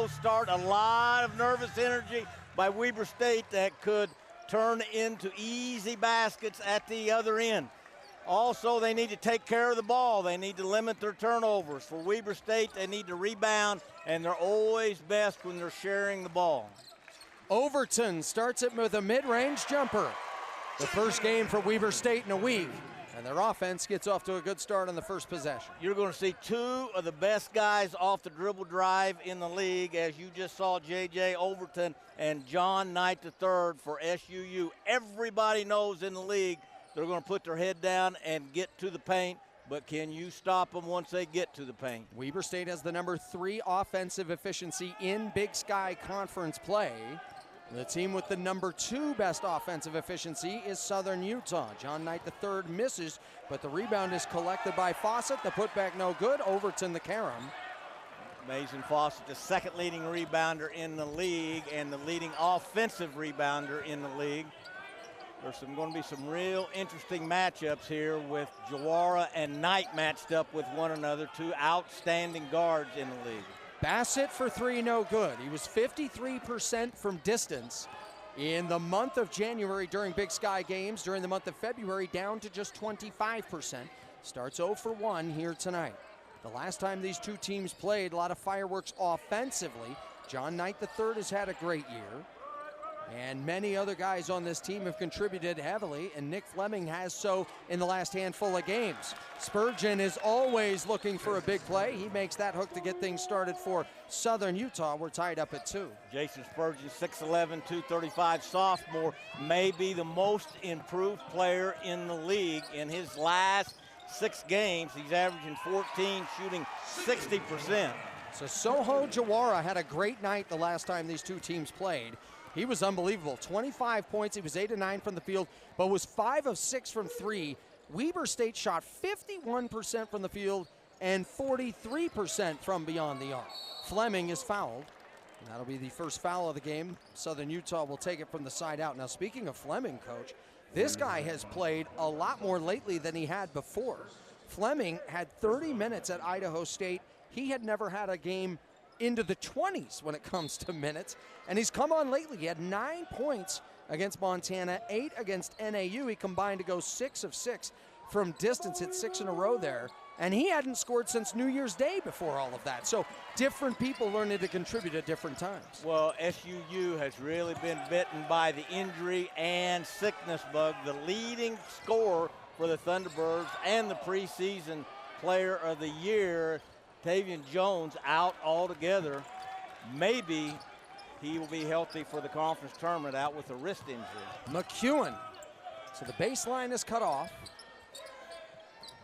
slow start, a lot of nervous energy by Weber State that could turn into easy baskets at the other end. Also, they need to take care of the ball. They need to limit their turnovers. For Weber State, they need to rebound, and they're always best when they're sharing the ball. Overton starts it with a mid-range jumper. The first game for Weber State in a week, and their offense gets off to a good start on the first possession. You're going to see two of the best guys off the dribble drive in the league, as you just saw J.J. Overton and John Knight III for SUU. Everybody knows in the league they're going to put their head down and get to the paint, but can you stop them once they get to the paint? Weber State has the number 3 offensive efficiency in Big Sky Conference play. The team with the number 2 best offensive efficiency is Southern Utah. John Knight III misses, but the rebound is collected by Fawcett. The putback no good. Overton the carom. Mason Fawcett, the second leading rebounder in the league and the leading offensive rebounder in the league. There's going to be some real interesting matchups here with Jawara and Knight matched up with one another, two outstanding guards in the league. Bassett for 3, no good. He was 53% from distance in the month of January during Big Sky games. During the month of February, down to just 25%. Starts 0 for 1 here tonight. The last time these two teams played, a lot of fireworks offensively. John Knight III has had a great year. And many other guys on this team have contributed heavily, and Nick Fleming has so in the last handful of games. Spurgeon is always looking for a big play. He makes that hook to get things started for Southern Utah. We're tied up at 2. Jason Spurgeon, 6'11", 235 sophomore, may be the most improved player in the league. In his last 6 games, he's averaging 14, shooting 60%. So Soho Jawara had a great night the last time these two teams played. He was unbelievable. 25 points. He was 8 of 9 from the field, but was 5 of 6 from 3. Weber State shot 51% from the field and 43% from beyond the arc. Fleming is fouled, and that'll be the first foul of the game. Southern Utah will take it from the side out. Now, speaking of Fleming, Coach, this guy has played a lot more lately than he had before. Fleming had 30 minutes at Idaho State. He had never had a game into the 20s when it comes to minutes, and he's come on lately. He had 9 points against Montana, 8 against NAU. He combined to go 6 of 6 from distance, hit 6 in a row there, and he hadn't scored since New Year's Day before all of that. So different people learning to contribute at different times. Well, SUU has really been bitten by the injury and sickness bug. The leading scorer for the Thunderbirds and the preseason player of the year, Tavian Jones, out altogether. Maybe he will be healthy for the conference tournament, out with a wrist injury. McEwen. So the baseline is cut off.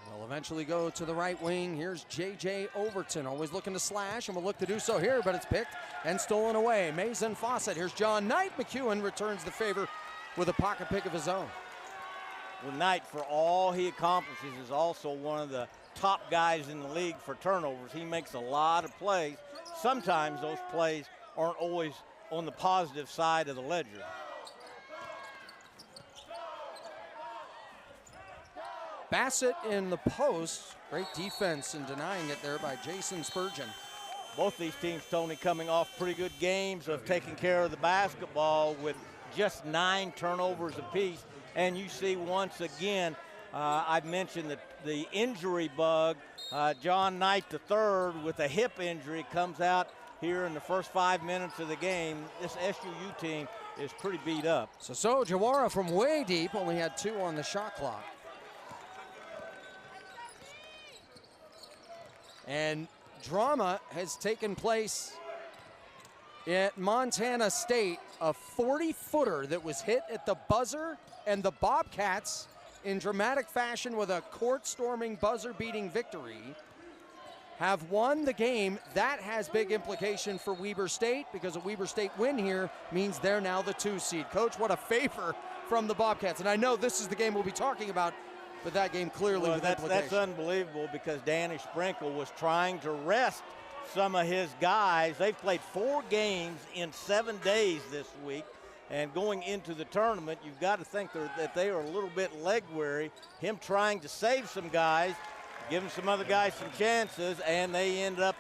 We'll eventually go to the right wing. Here's J.J. Overton, always looking to slash, and will look to do so here, but it's picked and stolen away. Mason Fawcett. Here's John Knight. McEwen returns the favor with a pocket pick of his own. Well, Knight, for all he accomplishes, is also one of the top guys in the league for turnovers. He makes a lot of plays. Sometimes those plays aren't always on the positive side of the ledger. Bassett in the post. Great defense in denying it there by Jason Spurgeon. Both these teams, Tony, coming off pretty good games of taking care of the basketball with just 9 turnovers apiece. And you see once again, I mentioned the injury bug. John Knight III with a hip injury comes out here in the first 5 minutes of the game. This SUU team is pretty beat up. So Jawara from way deep only had 2 on the shot clock. And drama has taken place at Montana State. A 40-footer that was hit at the buzzer, and the Bobcats, in dramatic fashion with a court-storming, buzzer-beating victory, have won the game. That has big implication for Weber State, because a Weber State win here means they're now the 2 seed. Coach, what a favor from the Bobcats. And I know this is the game we'll be talking about, but that game clearly with implication. That's unbelievable, because Danny Sprinkle was trying to rest some of his guys. They've played 4 games in 7 days this week. And going into the tournament, you've got to think that they are a little bit leg weary. Him trying to save some guys, giving some other guys some chances, and they end up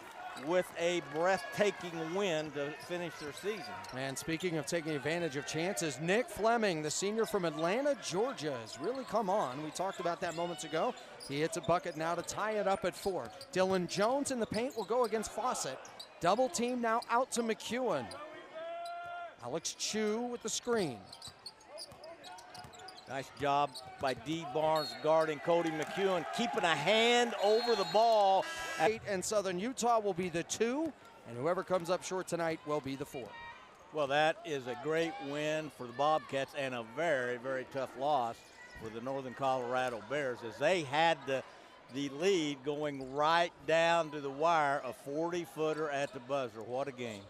with a breathtaking win to finish their season. And speaking of taking advantage of chances, Nick Fleming, the senior from Atlanta, Georgia, has really come on. We talked about that moments ago. He hits a bucket now to tie it up at 4. Dylan Jones in the paint will go against Fawcett. Double team now out to McEwen. Alex Chu with the screen. Nice job by D. Barnes guarding Cody McEwen, keeping a hand over the ball. And Southern Utah will be the 2, and whoever comes up short tonight will be the 4. Well, that is a great win for the Bobcats and a very, very tough loss for the Northern Colorado Bears, as they had the lead going right down to the wire, a 40-footer at the buzzer. What a game.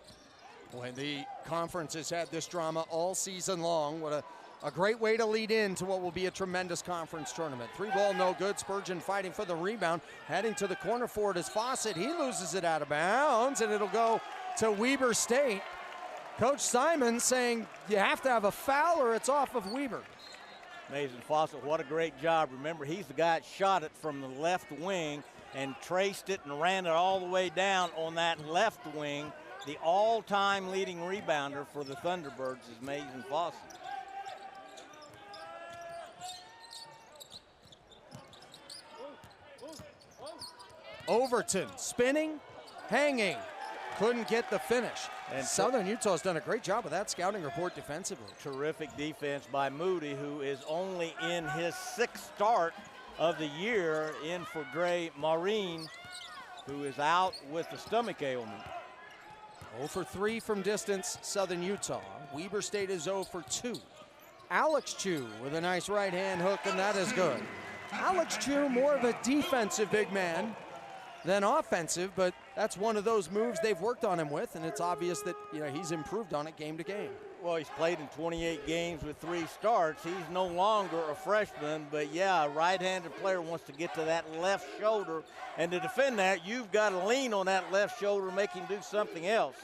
When the conference has had this drama all season long, what a great way to lead into what will be a tremendous conference tournament. 3-ball no good. Spurgeon fighting for the rebound. Heading to the corner for it is Fawcett. He loses it out of bounds, and it'll go to Weber State. Coach Simon saying you have to have a foul or it's off of Weber. Mason Fawcett, what a great job. Remember, he's the guy that shot it from the left wing and traced it and ran it all the way down on that left wing. The all-time leading rebounder for the Thunderbirds is Mason Fawcett. Overton spinning, hanging, couldn't get the finish. And Southern Utah has done a great job of that scouting report defensively. Terrific defense by Moody, who is only in his 6th start of the year, in for Gray Maureen, who is out with the stomach ailment. 0 for 3 from distance, Southern Utah. Weber State is 0 for 2. Alex Chu with a nice right-hand hook, and that is good. Alex Chu, more of a defensive big man than offensive, but that's one of those moves they've worked on him with, and it's obvious that he's improved on it game to game. Well, he's played in 28 games with 3 starts. He's no longer a freshman, but yeah, a right-handed player wants to get to that left shoulder, and to defend that, you've got to lean on that left shoulder, make him do something else.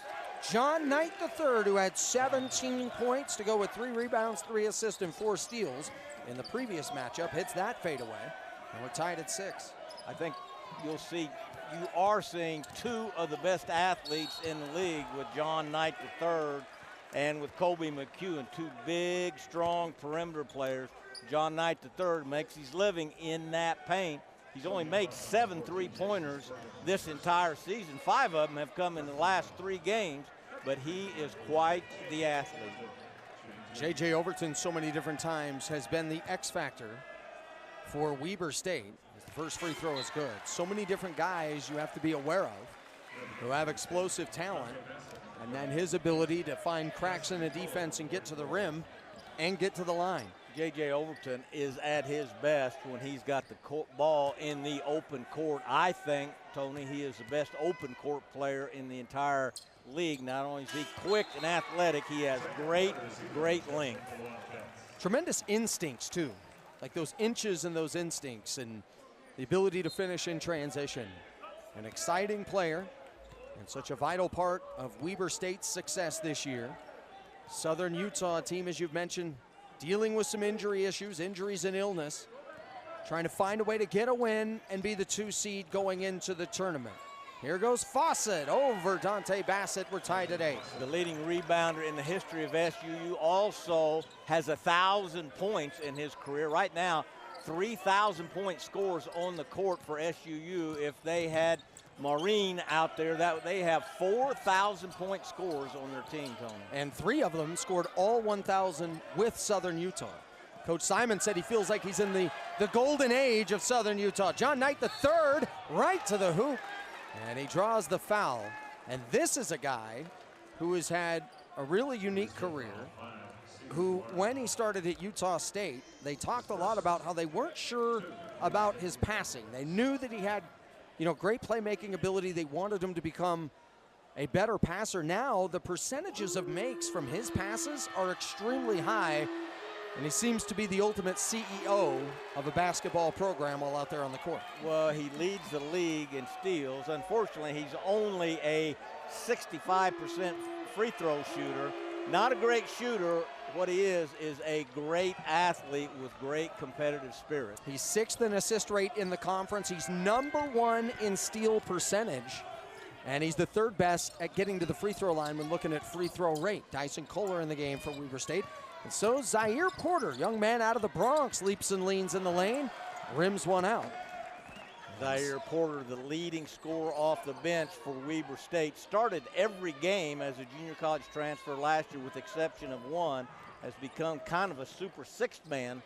John Knight III, who had 17 points to go with 3 rebounds, 3 assists, and 4 steals in the previous matchup, hits that fadeaway, and we're tied at 6. I think you are seeing 2 of the best athletes in the league with John Knight III and with Kobe McEwen, 2 big, strong perimeter players. John Knight III makes his living in that paint. He's only made 7 3-pointers this entire season. 5 of them have come in the last 3 games, but he is quite the athlete. J.J. Overton so many different times has been the X factor for Weber State. The first free throw is good. So many different guys you have to be aware of who have explosive talent, and then his ability to find cracks in the defense and get to the rim and get to the line. J.J. Overton is at his best when he's got the ball in the open court. I think, Tony, he is the best open court player in the entire league. Not only is he quick and athletic, he has great length. Tremendous instincts, too. Like those inches and those instincts and the ability to finish in transition. An exciting player and such a vital part of Weber State's success this year. Southern Utah team, as you've mentioned, dealing with some injury issues, injuries and illness, trying to find a way to get a win and be the 2 seed going into the tournament. Here goes Fawcett over Dante Bassett. We're tied at 8. The leading rebounder in the history of SUU also has 1,000 points in his career. Right now, 3,000-point scores on the court for SUU. If they had Maureen out there, that they have 4,000-point scores on their team, Tony. And 3 of them scored all 1,000 with Southern Utah. Coach Simon said he feels like he's in the golden age of Southern Utah. John Knight III right to the hoop, and he draws the foul. And this is a guy who has had a really unique career, who, when he started at Utah State, they talked a lot about how they weren't sure about his passing. They knew that he had great playmaking ability. They wanted him to become a better passer. Now, the percentages of makes from his passes are extremely high, and he seems to be the ultimate CEO of a basketball program while out there on the court. Well, he leads the league in steals. Unfortunately, he's only a 65% free throw shooter. Not a great shooter. What he is a great athlete with great competitive spirit. He's 6th in assist rate in the conference. He's #1 in steal percentage. And he's the third best at getting to the free throw line when looking at free throw rate. Dyson Kohler in the game for Weber State. And so Zaire Porter, young man out of the Bronx, leaps and leans in the lane, rims one out. Zaire Porter, the leading scorer off the bench for Weber State, started every game as a junior college transfer last year with the exception of one, has become kind of a super sixth man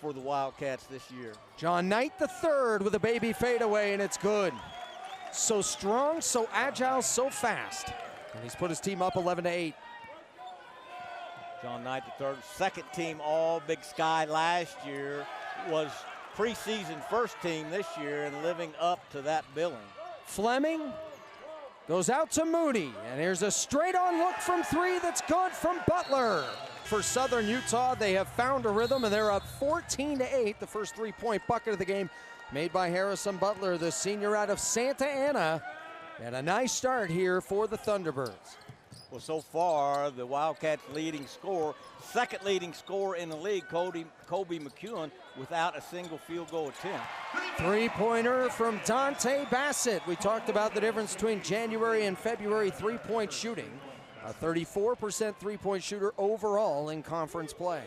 for the Wildcats this year. John Knight the third with a baby fadeaway, and it's good. So strong, so agile, so fast. And he's put his team up 11-8. John Knight the third, second team all Big Sky last year, was preseason first team this year and living up to that billing. Fleming goes out to Moody, and here's a straight-on look from three that's good from Butler. For Southern Utah, they have found a rhythm, and they're up 14-8. The first three-point bucket of the game made by Harrison Butler, the senior out of Santa Ana. And a nice start here for the Thunderbirds. Well, so far, the Wildcats' leading scorer, second leading scorer in the league, Kobe McEwen, without a single field goal attempt. Three-pointer from Dante Bassett. We talked about the difference between January and February three-point shooting. A 34% three-point shooter overall in conference play.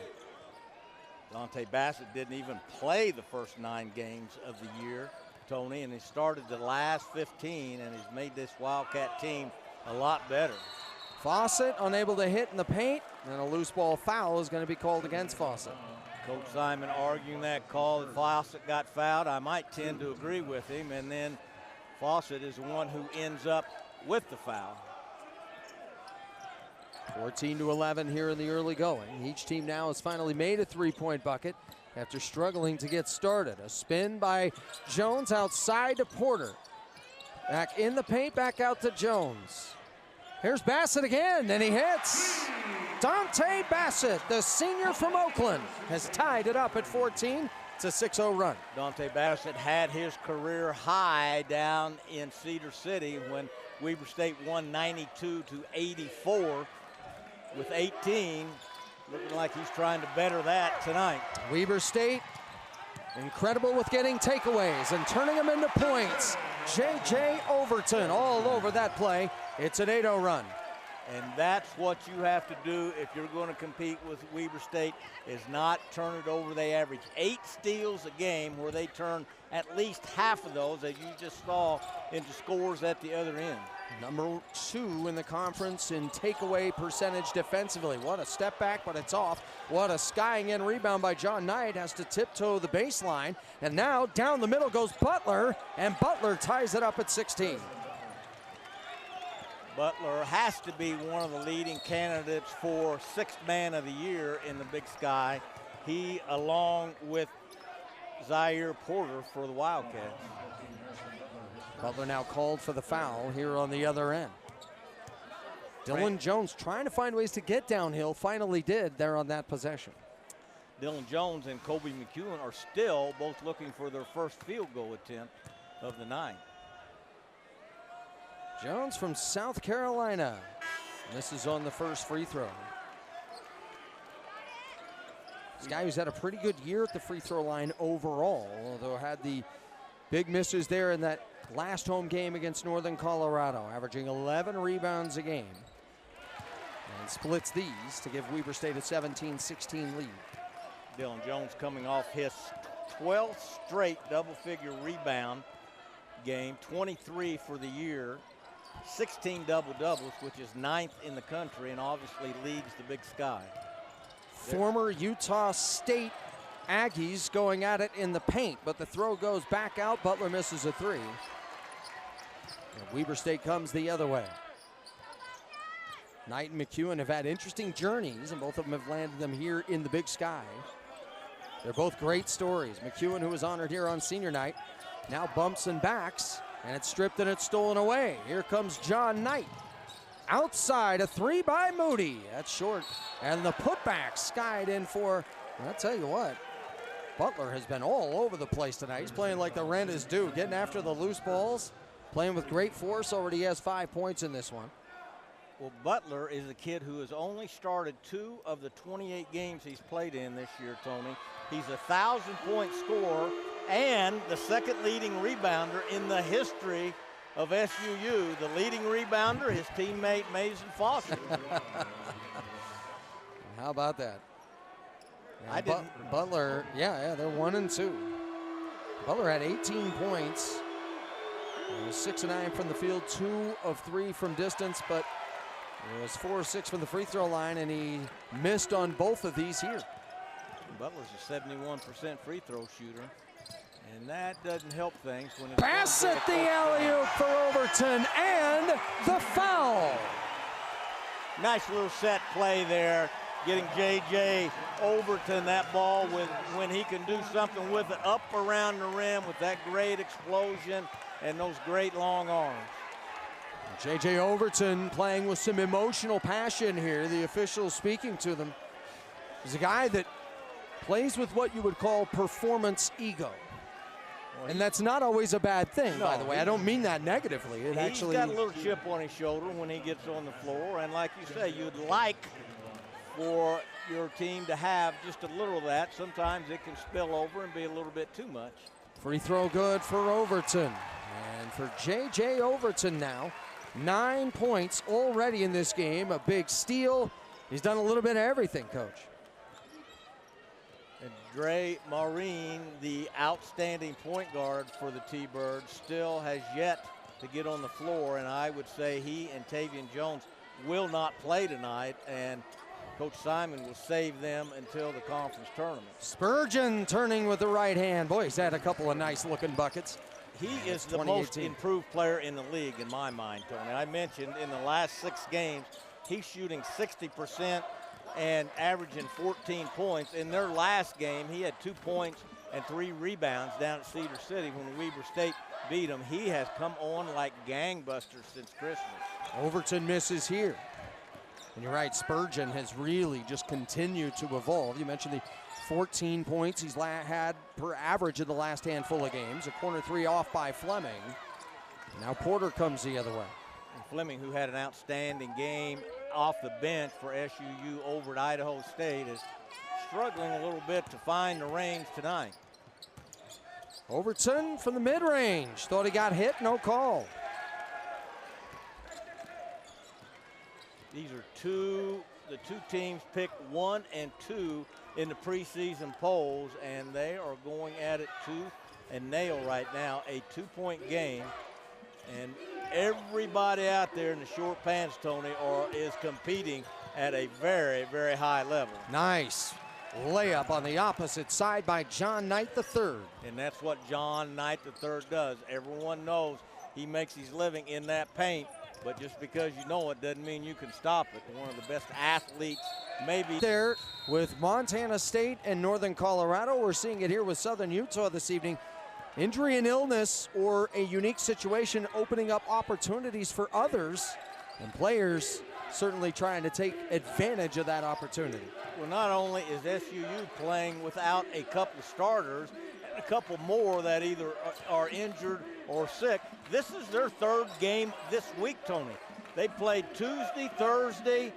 Dante Bassett didn't even play the first 9 games of the year, Tony, and he started the last 15, and he's made this Wildcat team a lot better. Fawcett unable to hit in the paint, and a loose ball foul is going to be called against Fawcett. Coach Simon arguing that call that Fawcett got fouled. I might tend to agree with him, and then Fawcett is the one who ends up with the foul. 14-11 here in the early going. Each team now has finally made a three-point bucket after struggling to get started. A spin by Jones outside to Porter. Back in the paint, back out to Jones. Here's Bassett again, and he hits. Dante Bassett, the senior from Oakland, has tied it up at 14. It's a 6-0 run. Dante Bassett had his career high down in Cedar City when Weber State won 92-84 with 18. Looking like he's trying to better that tonight. Weber State, incredible with getting takeaways and turning them into points. J.J. Overton all over that play. It's an 8-0 run. And that's what you have to do if you're going to compete with Weber State, is not turn it over. They average 8 steals a game, where they turn at least half of those, as you just saw, into scores at the other end. Number 2 in the conference in takeaway percentage defensively. What a step back, but it's off. What a skying in rebound by John Knight. Has to tiptoe the baseline. And now down the middle goes Butler, and Butler ties it up at 16. Butler has to be one of the leading candidates for Sixth Man of the Year in the Big Sky. He, along with Zaire Porter for the Wildcats. Butler now called for the foul here on the other end. Dylan Jones trying to find ways to get downhill, finally did there on that possession. Dylan Jones and Kobe McEwen are still both looking for their first field goal attempt of the night. Jones from South Carolina. This is on the first free throw. This guy who's had a pretty good year at the free throw line overall, although had the big misses there in that last home game against Northern Colorado, averaging 11 rebounds a game. And splits these to give Weber State a 17-16 lead. Dylan Jones coming off his 12th straight double-figure rebound game, 23 for the year, 16 double-doubles, which is 9th in the country and obviously leads the Big Sky. Former Utah State Aggies going at it in the paint, but the throw goes back out. Butler misses a three. And Weber State comes the other way. Knight and McEwen have had interesting journeys, and both of them have landed them here in the Big Sky. They're both great stories. McEwen, who was honored here on senior night, now bumps and backs, and it's stripped and it's stolen away. Here comes John Knight. Outside, a three by Moody. That's short. And the putback skied in for, I'll tell you what, Butler has been all over the place tonight. He's playing like the rent is due, getting after the loose balls, playing with great force. Already has 5 points in this one. Well, Butler is a kid who has only started 2 of the 28 games he's played in this year, Tony. He's a 1,000-point scorer and the second leading rebounder in the history of SUU, the leading rebounder, his teammate Mason Foster. How about that? I didn't. Butler, yeah, they're 1 and 2. Butler had 18 points. He was 6 of 9 from the field, 2 of 3 from distance, but it was 4 of 6 from the free throw line, and he missed on both of these here. Butler's a 71% free throw shooter, and that doesn't help things when it's pass at the alley-oop for Overton, and the foul. Nice little set play there, getting J.J. Overton that ball with when he can do something with it up around the rim with that great explosion and those great long arms. J.J. Overton playing with some emotional passion here. The officials speaking to them. He's a guy that plays with what you would call performance ego. And that's not always a bad thing, by the way. I don't mean that negatively. He's got a little chip on his shoulder when he gets on the floor. And like you say, you'd like for your team to have just a little of that. Sometimes it can spill over and be a little bit too much. Free throw good for Overton. And for J.J. Overton now, 9 points already in this game. A big steal. He's done a little bit of everything, Coach. And Dre Maureen, the outstanding point guard for the T-Birds, still has yet to get on the floor. And I would say he and Tavian Jones will not play tonight. And Coach Simon will save them until the conference tournament. Spurgeon turning with the right hand. Boy, he's had a couple of nice looking buckets. He is the most improved player in the league in my mind, Tony. I mentioned in the last 6 games, he's shooting 60% and averaging 14 points. In their last game, he had 2 points and 3 rebounds down at Cedar City when Weber State beat him. He has come on like gangbusters since Christmas. Overton misses here. And you're right, Spurgeon has really just continued to evolve. You mentioned the 14 points he's had per average in the last handful of games. A corner 3 off by Fleming. Now Porter comes the other way. And Fleming, who had an outstanding game off the bench for SUU over at Idaho State, is struggling a little bit to find the range tonight. Overton from the mid-range. Thought he got hit, no call. These are the two teams picked 1 and 2 in the preseason polls, and they are going at it tooth and nail right now. A 2-point game, and everybody out there in the short pants, Tony, is competing at a very, very high level. Nice layup on the opposite side by John Knight III. And that's what John Knight III does. Everyone knows he makes his living in that paint. But just because you know it doesn't mean you can stop it. One of the best athletes, maybe. There with Montana State and Northern Colorado. We're seeing it here with Southern Utah this evening. Injury and illness or a unique situation opening up opportunities for others. And players certainly trying to take advantage of that opportunity. Well, not only is SUU playing without a couple starters, and a couple more that either are injured or sick. This is their 3rd game this week, Tony. They played Tuesday, Thursday,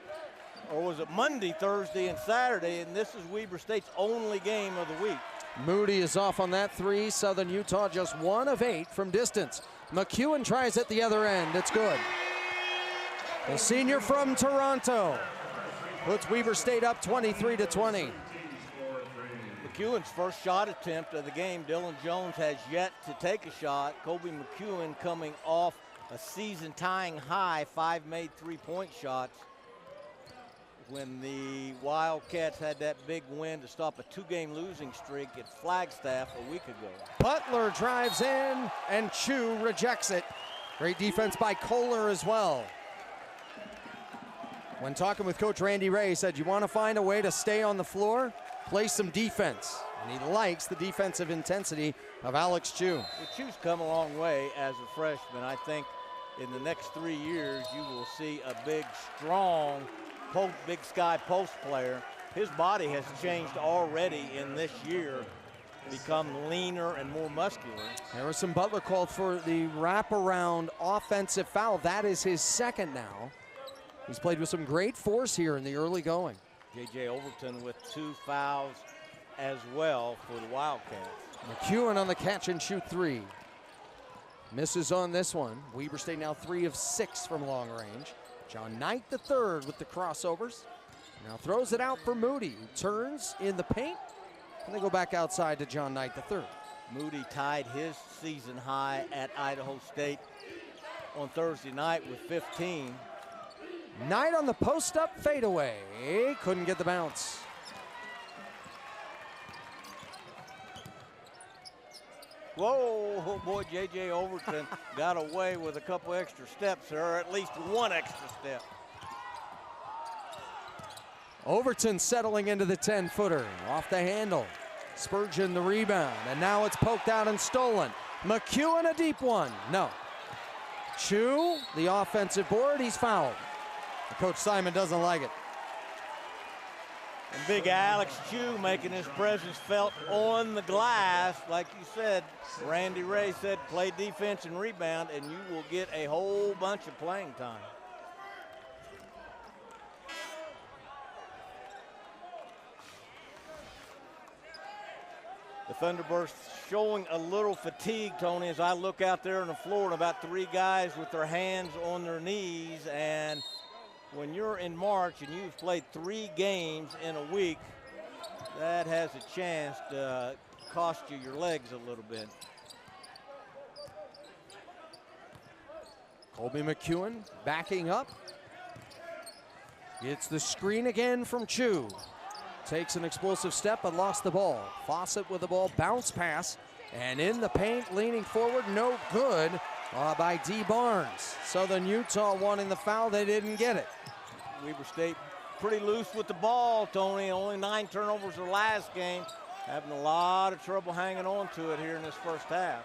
or was it Monday, Thursday, and Saturday, and this is Weber State's only game of the week. Moody is off on that 3. Southern Utah just 1 of 8 from distance. McEwen tries at the other end. It's good. The senior from Toronto puts Weber State up 23-20. McEwen's first shot attempt of the game. Dylan Jones has yet to take a shot. Kobe McEwen coming off a season-tying high 5 made 3-point shots when the Wildcats had that big win to stop a 2-game losing streak at Flagstaff a week ago. Butler drives in and Chu rejects it. Great defense by Kohler as well. When talking with Coach Randy Ray, he said, you want to find a way to stay on the floor? Play some defense. And he likes the defensive intensity of Alex Chu. Well, Chu's come a long way as a freshman. I think in the next 3 years, you will see a big, strong, big sky post player. His body has changed already in this year, become leaner and more muscular. Harrison Butler called for the wraparound offensive foul. That is his 2nd now. He's played with some great force here in the early going. J.J. Overton with 2 fouls as well for the Wildcats. McEwen on the catch and shoot 3. Misses on this one. Weber State now 3 of 6 from long range. John Knight the third with the crossovers. Now throws it out for Moody, who turns in the paint, and they go back outside to John Knight the third. Moody tied his season high at Idaho State on Thursday night with 15. Knight on the post-up fadeaway. Couldn't get the bounce. Whoa, oh boy, J.J. Overton got away with a couple extra steps there, or at least one extra step. Overton settling into the 10-footer, off the handle. Spurgeon the rebound, and now it's poked out and stolen. McEwen a deep one, no. Chu, the offensive board, he's fouled. Coach Simon doesn't like it. And big Alex Chu making his presence felt on the glass. Like you said, Randy Ray said, play defense and rebound, and you will get a whole bunch of playing time. The Thunderbirds showing a little fatigue, Tony, as I look out there on the floor, and about 3 guys with their hands on their knees. And when you're in March and you've played 3 games in a week, that has a chance to cost you your legs a little bit. Colby McEwen backing up. Gets the screen again from Chu. Takes an explosive step but lost the ball. Fawcett with the ball, bounce pass, and in the paint, leaning forward, no good by D. Barnes. Southern Utah wanting the foul, they didn't get it. Weber State pretty loose with the ball, Tony. Only 9 turnovers the last game. Having a lot of trouble hanging on to it here in this first half.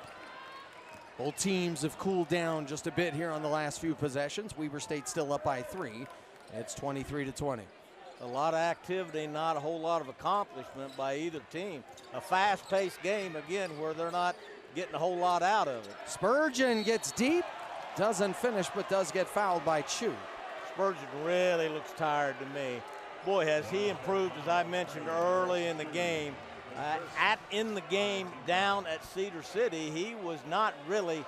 Both teams have cooled down just a bit here on the last few possessions. Weber State still up by 3. It's 23-20. A lot of activity, not a whole lot of accomplishment by either team. A fast-paced game, again, where they're not getting a whole lot out of it. Spurgeon gets deep, doesn't finish, but does get fouled by Chu. Spurgeon really looks tired to me. Boy, has he improved, as I mentioned early in the game. In the game down at Cedar City, he was not really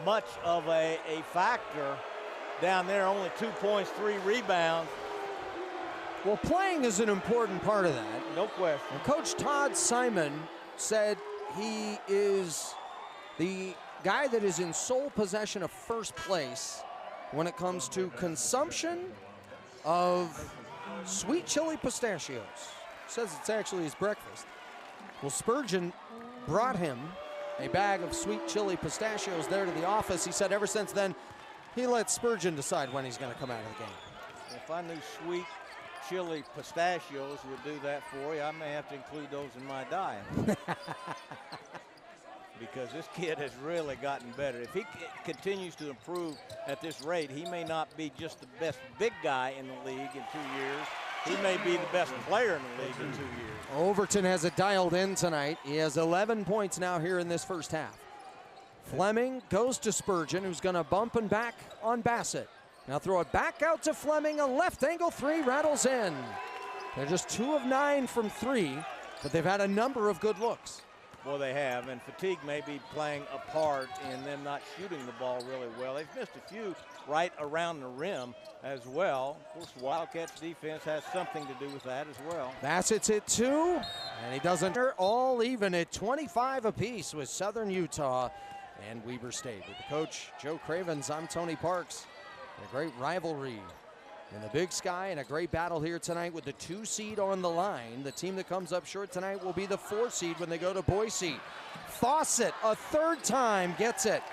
much of a factor down there. Only 2 points, 3 rebounds. Well, playing is an important part of that. No question. And Coach Todd Simon said he is the guy that is in sole possession of first place when it comes to consumption of sweet chili pistachios. Says it's actually his breakfast. Well, Spurgeon brought him a bag of sweet chili pistachios there to the office. He said ever since then, he lets Spurgeon decide when he's going to come out of the game. If I knew sweet chili pistachios would do that for you, I may have to include those in my diet. Because this kid has really gotten better. If he continues to improve at this rate, he may not be just the best big guy in the league in 2 years. He may be the best player in the league in 2 years. Overton has it dialed in tonight. He has 11 points now here in this first half. Fleming goes to Spurgeon, who's going to bump and back on Bassett. Now throw it back out to Fleming. A left angle 3 rattles in. They're just 2 of 9 from 3, but they've had a number of good looks. Well, they have, and fatigue may be playing a part in them not shooting the ball really well. They've missed a few right around the rim as well. Of course, Wildcats defense has something to do with that as well. Bassett's hit 2, and he doesn't. They're all even at 25 apiece with Southern Utah and Weber State. With the coach, Joe Cravens, I'm Tony Parks. A great rivalry in the Big Sky and a great battle here tonight with the 2 seed on the line. The team that comes up short tonight will be the 4 seed when they go to Boise. Fawcett, a 3rd time, gets it.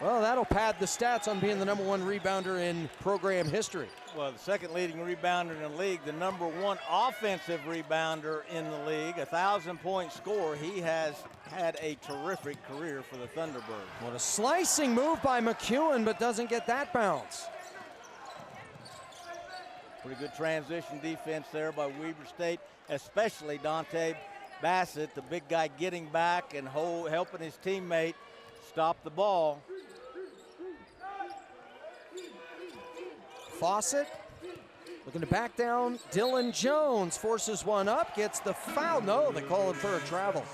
Well, that'll pad the stats on being the #1 rebounder in program history. Well, the 2nd leading rebounder in the league, the #1 offensive rebounder in the league, 1,000-point scorer. He has had a terrific career for the Thunderbirds. What a slicing move by McEwen, but doesn't get that bounce. Pretty good transition defense there by Weber State, especially Dante Bassett, the big guy, getting back and helping his teammate stop the ball. Fawcett looking to back down. Dylan Jones forces one up, gets the foul. No, they call it for a travel.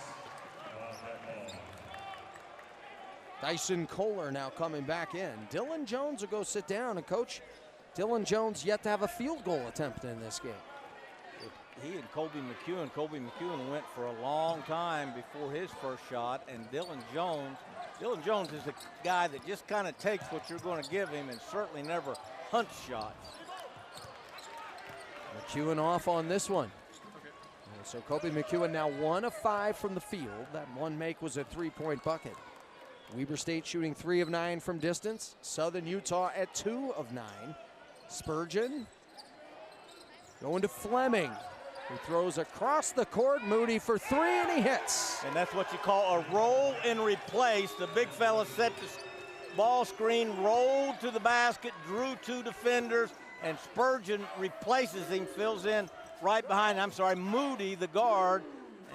Dyson Kohler now coming back in. Dylan Jones will go sit down, and Coach Dylan Jones yet to have a field goal attempt in this game. He and Colby McEwen went for a long time before his first shot, and Dylan Jones is a guy that just kind of takes what you're going to give him and certainly never hunts shots. McEwen off on this one. So Colby McEwen now 1 of 5 from the field. That one make was a 3-point bucket. Weber State shooting 3 of 9 from distance. Southern Utah at 2 of 9. Spurgeon going to Fleming, who throws across the court. Moody for 3, and he hits. And that's what you call a roll and replace. The big fella set the ball screen, rolled to the basket, drew 2 defenders, and Spurgeon replaces him, fills in right behind, Moody, the guard,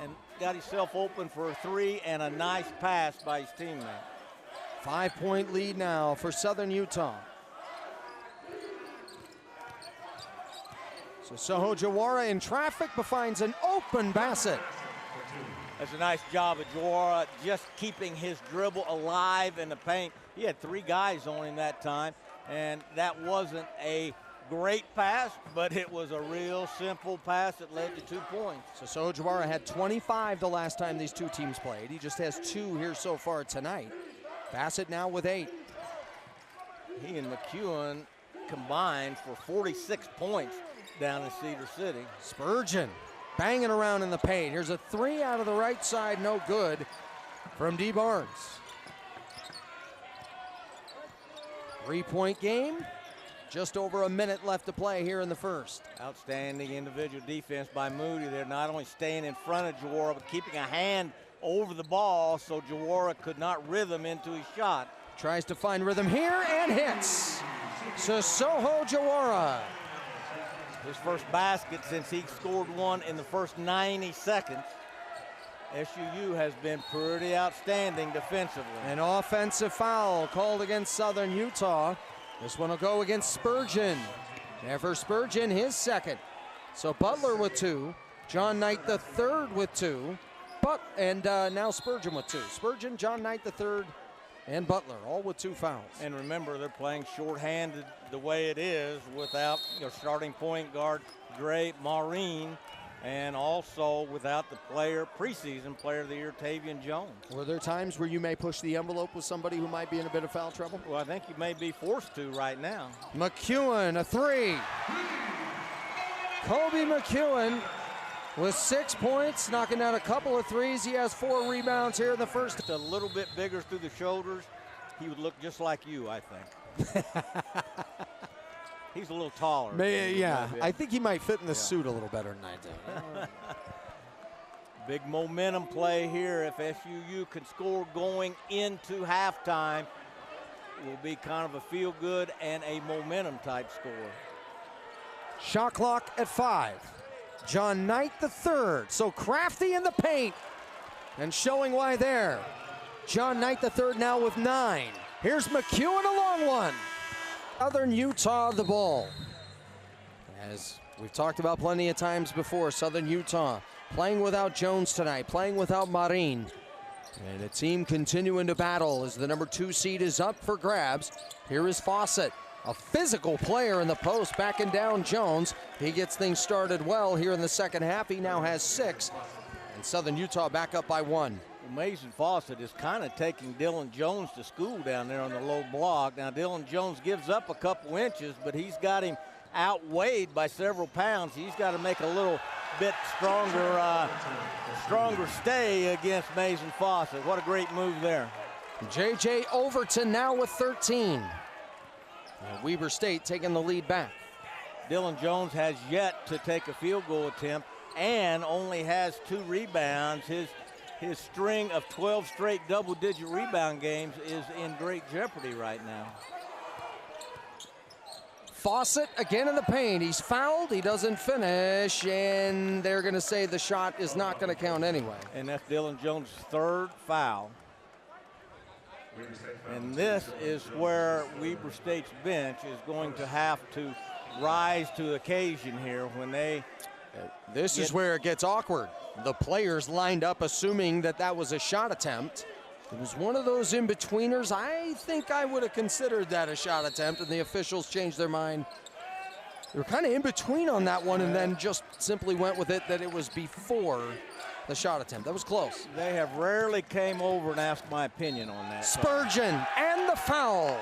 and got himself open for a 3 and a nice pass by his teammate. 5-point lead now for Southern Utah. So Soho Jawara in traffic but finds an open Bassett. That's a nice job of Jawara just keeping his dribble alive in the paint. He had 3 guys on him that time, and that wasn't a great pass, but it was a real simple pass that led to 2 points. So Soho Jawara had 25 the last time these two teams played. He just has 2 here so far tonight. Bassett now with 8. He and McEwen combined for 46 points down in Cedar City. Spurgeon banging around in the paint. Here's a 3 out of the right side, no good from D. Barnes. 3-point game. Just over a minute left to play here in the first. Outstanding individual defense by Moody. They're not only staying in front of Jawara, but keeping a hand over the ball so Jawara could not rhythm into his shot. Tries to find rhythm here and hits. So Soho Jawara. His first basket since he scored one in the first 90 seconds. SUU has been pretty outstanding defensively. An offensive foul called against Southern Utah. This one will go against Spurgeon. Never Spurgeon, his second. So Butler with 2. John Knight the third with 2. And now Spurgeon with 2. Spurgeon, John Knight the third, and Butler, all with 2 fouls. And remember, they're playing shorthanded the way it is without your starting point guard, Dre Maureen, and also without the preseason player of the year, Tavian Jones. Were there times where you may push the envelope with somebody who might be in a bit of foul trouble? Well, I think you may be forced to right now. McEwen, a 3. Colby McEwen with 6 points, knocking down a couple of threes. He has 4 rebounds here in the first. Just a little bit bigger through the shoulders. He would look just like you, I think. He's a little taller. Yeah, I think he might fit in the suit a little better than I do. Big momentum play here. If SUU can score going into halftime, it will be kind of a feel-good and a momentum type score. Shot clock at 5. John Knight the third. So crafty in the paint and showing why there. John Knight the third now with 9. Here's McEwen, a long one. Southern Utah the ball. As we've talked about plenty of times before, Southern Utah playing without Jones tonight, playing without Marin. And a team continuing to battle as the number 2 seed is up for grabs. Here is Fawcett, a physical player in the post, backing down Jones. He gets things started well here in the second half. He now has 6. And Southern Utah back up by 1. Mason Fawcett is kind of taking Dylan Jones to school down there on the low block. Now, Dylan Jones gives up a couple inches, but he's got him outweighed by several pounds. He's got to make a little bit stronger stay against Mason Fawcett. What a great move there. J.J. Overton now with 13. Weber State taking the lead back. Dylan Jones has yet to take a field goal attempt and only has 2 rebounds. His string of 12 straight double-digit rebound games is in great jeopardy right now. Fawcett again in the paint. He's fouled. He doesn't finish, and they're going to say the shot is not going to count anyway. And that's Dylan Jones' 3rd foul. And this is where Weber State's bench is going to have to rise to the occasion here when they. This is where it gets awkward. The players lined up assuming that was a shot attempt. It was one of those in-betweeners. I think I would have considered that a shot attempt, and the officials changed their mind. They were kind of in between on that one and then just simply went with it that it was before the shot attempt. That was close. They have rarely came over and asked my opinion on that. Spurgeon and the foul.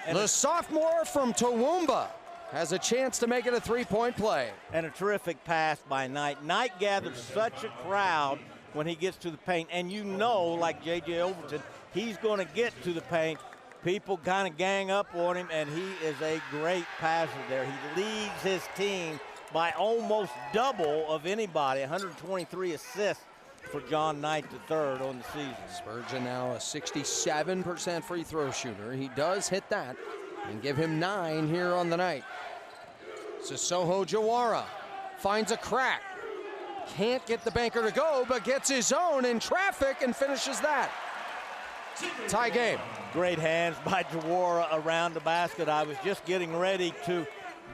And the sophomore from Toowoomba has a chance to make it a three-point play. And a terrific pass by Knight. Knight gathers such a crowd when he gets to the paint. And you know, like J.J. Overton, he's going to get to the paint. People kind of gang up on him, and he is a great passer there. He leads his team by almost double of anybody, 123 assists for John Knight III on the season. Spurgeon now a 67% free throw shooter. He does hit that and give him 9 here on the night. Sissoko Jawara finds a crack. Can't get the banker to go, but gets his own in traffic and finishes that. Tie game. Great hands by Jawara around the basket. I was just getting ready to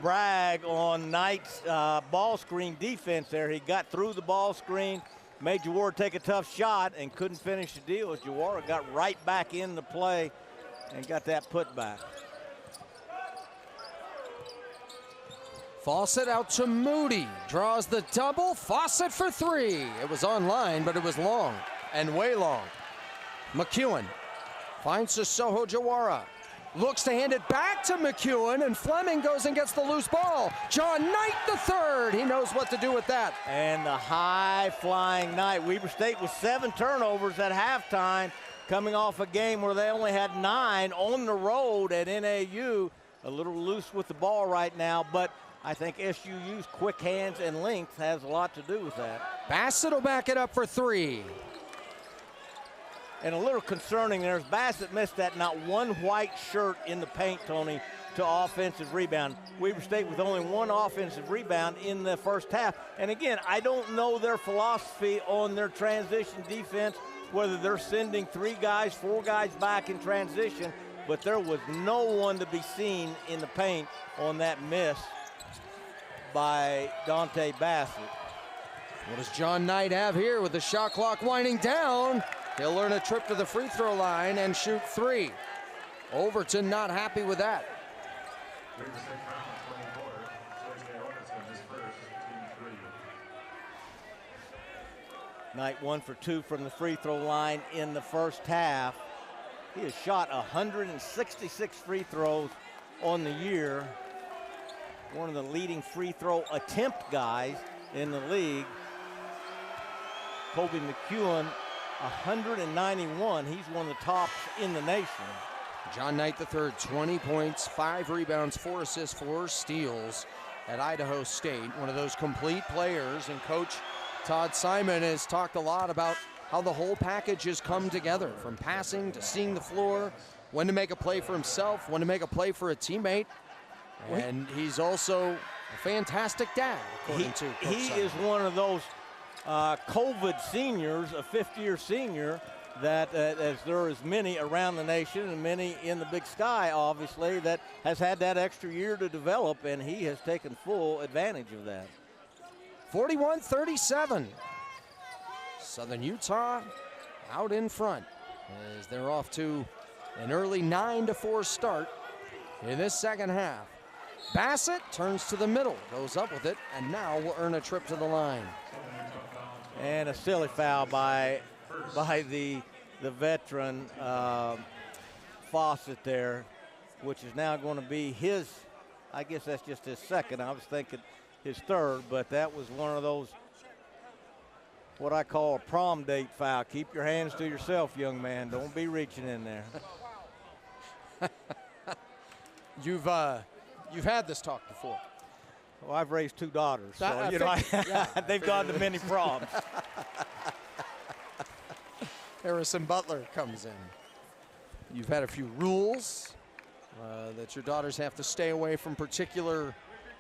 brag on Knight's ball screen defense there. He got through the ball screen, made Jawara take a tough shot, and couldn't finish the deal as Jawara got right back into play and got that put back. Fawcett out to Moody. Draws the double. Fawcett for 3. It was online, but it was long and way long. McEwen finds Sissoko Jawara. Looks to hand it back to McEwen, and Fleming goes and gets the loose ball. John Knight III. He knows what to do with that. And the high-flying Knight. Weber State with 7 turnovers at halftime, coming off a game where they only had 9 on the road at NAU. A little loose with the ball right now, but I think SUU's quick hands and length has a lot to do with that. Bassett will back it up for 3. And a little concerning there is Bassett missed that not one white shirt in the paint, Tony, to offensive rebound. Weber State with only 1 offensive rebound in the first half. And again, I don't know their philosophy on their transition defense, whether they're sending 3 guys, 4 guys back in transition, but there was no one to be seen in the paint on that miss by Dante Bassett. What does John Knight have here with the shot clock winding down? He'll earn a trip to the free throw line and shoot 3. Overton not happy with that. Knight 1 for 2 from the free throw line in the first half. He has shot 166 free throws on the year. One of the leading free throw attempt guys in the league. Kobe McEwen, 191. He's one of the tops in the nation. John Knight III, 20 points, 5 rebounds, 4 assists, 4 steals at Idaho State. One of those complete players, and Coach Todd Simon has talked a lot about how the whole package has come together, from passing to seeing the floor, when to make a play for himself, when to make a play for a teammate. And he's also a fantastic dad, according to Coach He Simon. is one of those COVID seniors, a fifth-year senior, that as there is many around the nation and many in the Big Sky, obviously, that has had that extra year to develop, and he has taken full advantage of that. 41-37. Southern Utah out in front as they're off to an early 9-4 start in this second half. Bassett turns to the middle, goes up with it, and now will earn a trip to the line. And a silly foul by the veteran Fawcett there, which is now going to be his, I guess that's just his second. I was thinking his third, but that was one of those, what I call a prom date foul. Keep your hands to yourself, young man. Don't be reaching in there. You've had this talk before. Well, I've raised 2 daughters, so they've gone to many proms. Harrison Butler comes in. You've had a few rules that your daughters have to stay away from particular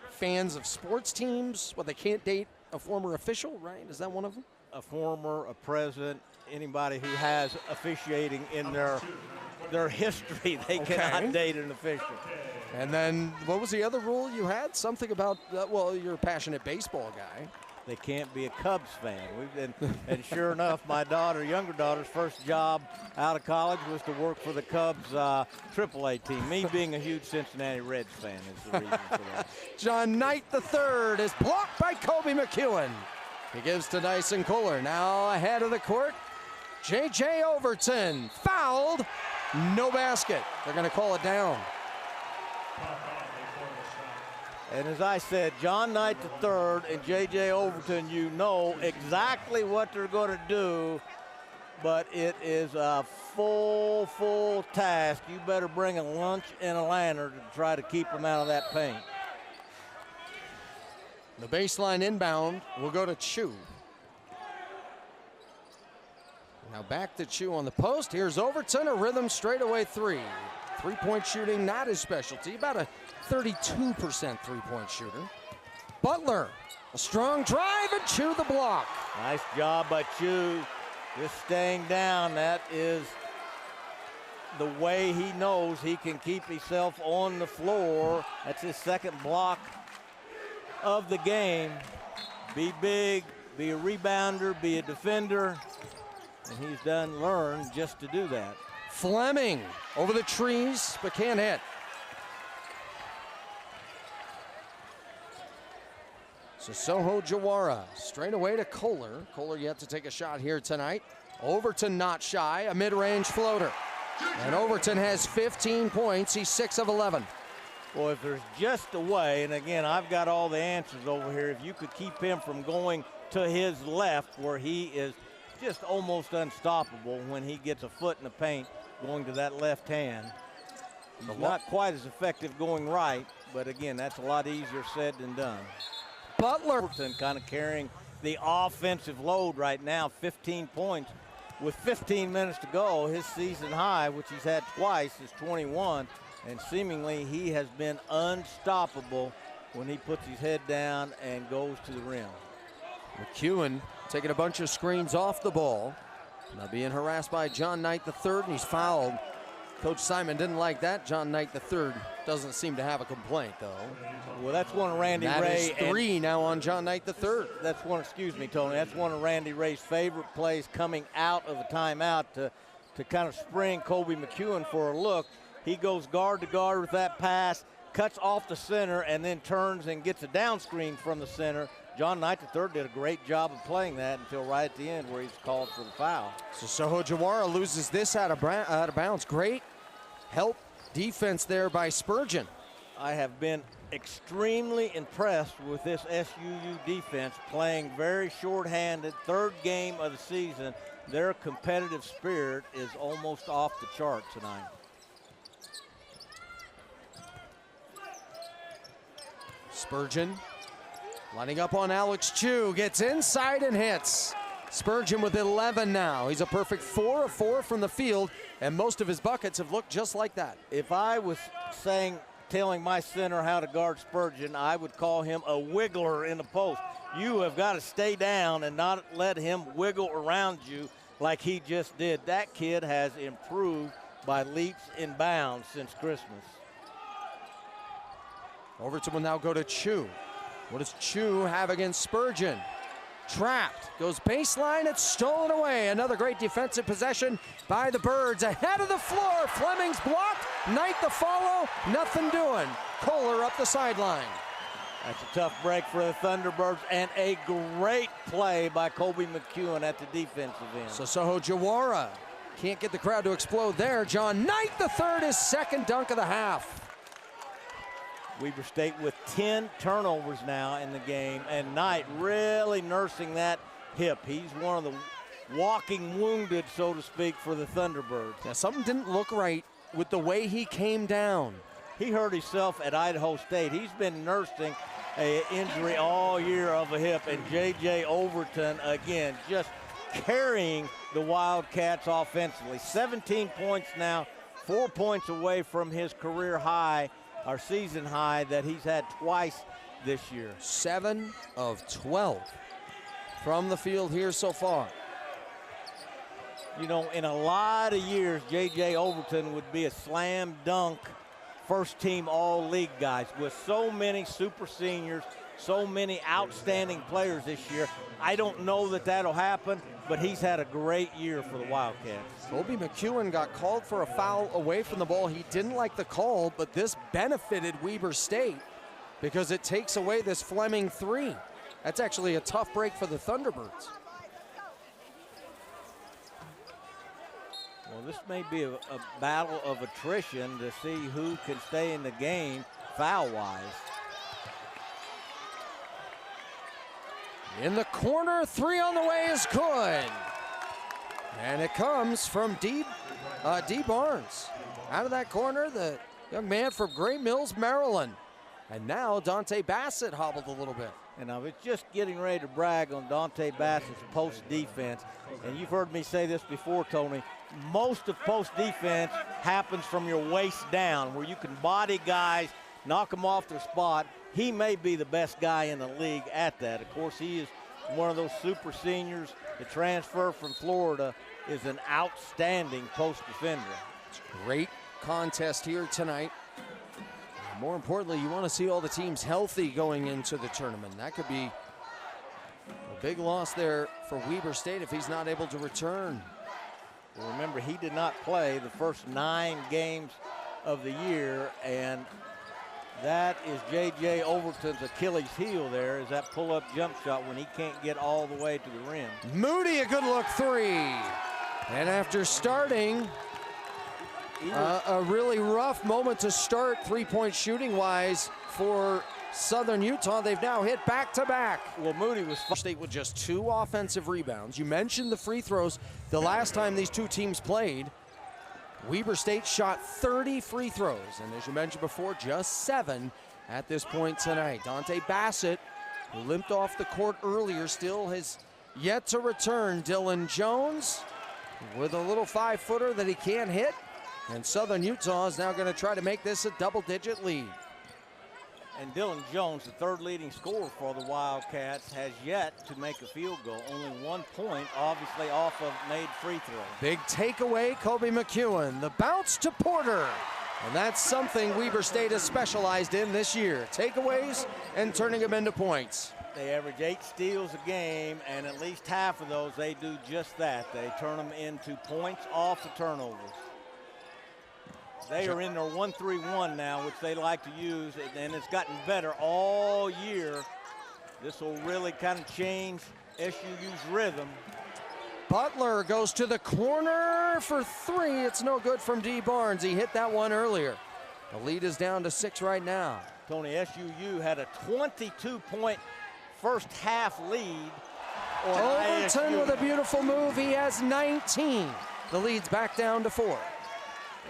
fans of sports teams. Well, they can't date a former official, right? Is that one of them? A former, a president, anybody who has officiating in their history, they cannot date an official. And then what was the other rule you had? Something about, well, you're a passionate baseball guy. they can't be a Cubs fan. And sure enough, my younger daughter's first job out of college was to work for the Cubs AAA team. Me being a huge Cincinnati Reds fan is the reason for that. John Knight III is blocked by Kobe McEwen. He gives to Dyson Kohler. Now ahead of the court, J.J. Overton fouled. No basket. They're going to call it down. And as I said, John Knight III and J.J. Overton, you know exactly what they're going to do, but it is a full task. You better bring a lunch and a lantern to try to keep them out of that paint. The baseline inbound will go to Chu. Now back to Chu on the post. Here's Overton, a rhythm straightaway three. Three-point shooting, not his specialty. About a 32% three-point shooter. Butler, a strong drive, and Chu the block. Nice job by Chu, just staying down. That is the way he knows he can keep himself on the floor. That's his second block of the game. Be big, be a rebounder, be a defender. And he's learned just to do that. Fleming over the trees, but can't hit. So Soho Jawara straight away to Kohler. Kohler yet to take a shot here tonight. Overton not shy, a mid-range floater. And Overton has 15 points. He's 6 of 11. Well, if there's just a way, and again, I've got all the answers over here, if you could keep him from going to his left where he is just almost unstoppable when he gets a foot in the paint going to that left hand. He's not quite as effective going right, but again, that's a lot easier said than done. Butler kind of carrying the offensive load right now, 15 points. With 15 minutes to go, his season high, which he's had twice, is 21, and seemingly he has been unstoppable when he puts his head down and goes to the rim. McEwen taking a bunch of screens off the ball. Now being harassed by John Knight III, and he's fouled. Coach Simon didn't like that. John Knight III doesn't seem to have a complaint, though. Well, that's one of Randy Ray. That is 3 now on John Knight III. That's one, excuse me, Tony. That's one of Randy Ray's favorite plays coming out of a timeout to kind of spring Kobe McEwen for a look. He goes guard to guard with that pass, cuts off the center, and then turns and gets a down screen from the center. John Knight III did a great job of playing that until right at the end where he's called for the foul. So Soho Jawara loses this out of bounds. Great help defense there by Spurgeon. I have been extremely impressed with this SUU defense, playing very short-handed, third game of the season. Their competitive spirit is almost off the chart tonight. Spurgeon lining up on Alex Chu, gets inside and hits. Spurgeon with 11 now. He's a perfect 4 of 4 from the field, and most of his buckets have looked just like that. If I was telling my center how to guard Spurgeon, I would call him a wiggler in the post. You have got to stay down and not let him wiggle around you like he just did. That kid has improved by leaps and bounds since Christmas. Overton will now go to Chu. What does Chu have against Spurgeon? Trapped, goes baseline, it's stolen away. Another great defensive possession by the Birds. Ahead of the floor, Fleming's blocked. Knight the follow, nothing doing. Kohler up the sideline. That's a tough break for the Thunderbirds and a great play by Kobe McEwen at the defensive end. So Soho Jawara can't get the crowd to explode there. John Knight III, his second dunk of the half. Weber State with 10 turnovers now in the game, and Knight really nursing that hip. He's one of the walking wounded, so to speak, for the Thunderbirds. Now, something didn't look right with the way he came down. He hurt himself at Idaho State. He's been nursing an injury all year of a hip, and J.J. Overton, again, just carrying the Wildcats offensively. 17 points now, 4 points away from his career high, our season high that he's had twice this year. 7 of 12 from the field here so far. You know, in a lot of years, J.J. Overton would be a slam dunk first team all-league guys. With so many super seniors, so many outstanding players this year. I don't know that that'll happen, but he's had a great year for the Wildcats. Kobe McEwen got called for a foul away from the ball. He didn't like the call, but this benefited Weber State because it takes away this Fleming three. That's actually a tough break for the Thunderbirds. Well, this may be a battle of attrition to see who can stay in the game foul-wise. In the corner, three on the way is good. And it comes from D. Barnes. Out of that corner, the young man from Gray Mills, Maryland. And now Dante Bassett hobbled a little bit. And I was just getting ready to brag on Dante Bassett's post defense. And you've heard me say this before, Tony. Most of post defense happens from your waist down, where you can body guys, knock them off their spot. He may be the best guy in the league at that. Of course, he is one of those super seniors. The transfer from Florida is an outstanding post defender. Great contest here tonight. More importantly, you want to see all the teams healthy going into the tournament. That could be a big loss there for Weber State if he's not able to return. Well, remember, he did not play the first 9 games of the year, and that is J.J. Overton's Achilles heel there, is that pull-up jump shot when he can't get all the way to the rim. Moody, a good look three. And after starting a really rough moment to start three-point shooting-wise for Southern Utah, they've now hit back-to-back. Well, Moody was State with just 2 offensive rebounds. You mentioned the free throws. The last time these two teams played, Weber State shot 30 free throws. And as you mentioned before, just 7 at this point tonight. Dante Bassett, who limped off the court earlier, still has yet to return. Dylan Jones with a little 5-footer that he can't hit. And Southern Utah is now going to try to make this a double-digit lead. And Dylan Jones, the 3rd leading scorer for the Wildcats, has yet to make a field goal. Only 1 point, obviously off of made free throw. Big takeaway, Kobe McEwen. The bounce to Porter. And that's something Weber State has specialized in this year. Takeaways and turning them into points. They average 8 steals a game, and at least half of those, they do just that. They turn them into points off the turnovers. They are in their 1-3-1 now, which they like to use, and it's gotten better all year. This will really kind of change SUU's rhythm. Butler goes to the corner for 3. It's no good from D. Barnes. He hit that one earlier. The lead is down to 6 right now. Tony, SUU had a 22-point first half lead. Overton with a beautiful move. He has 19. The lead's back down to 4.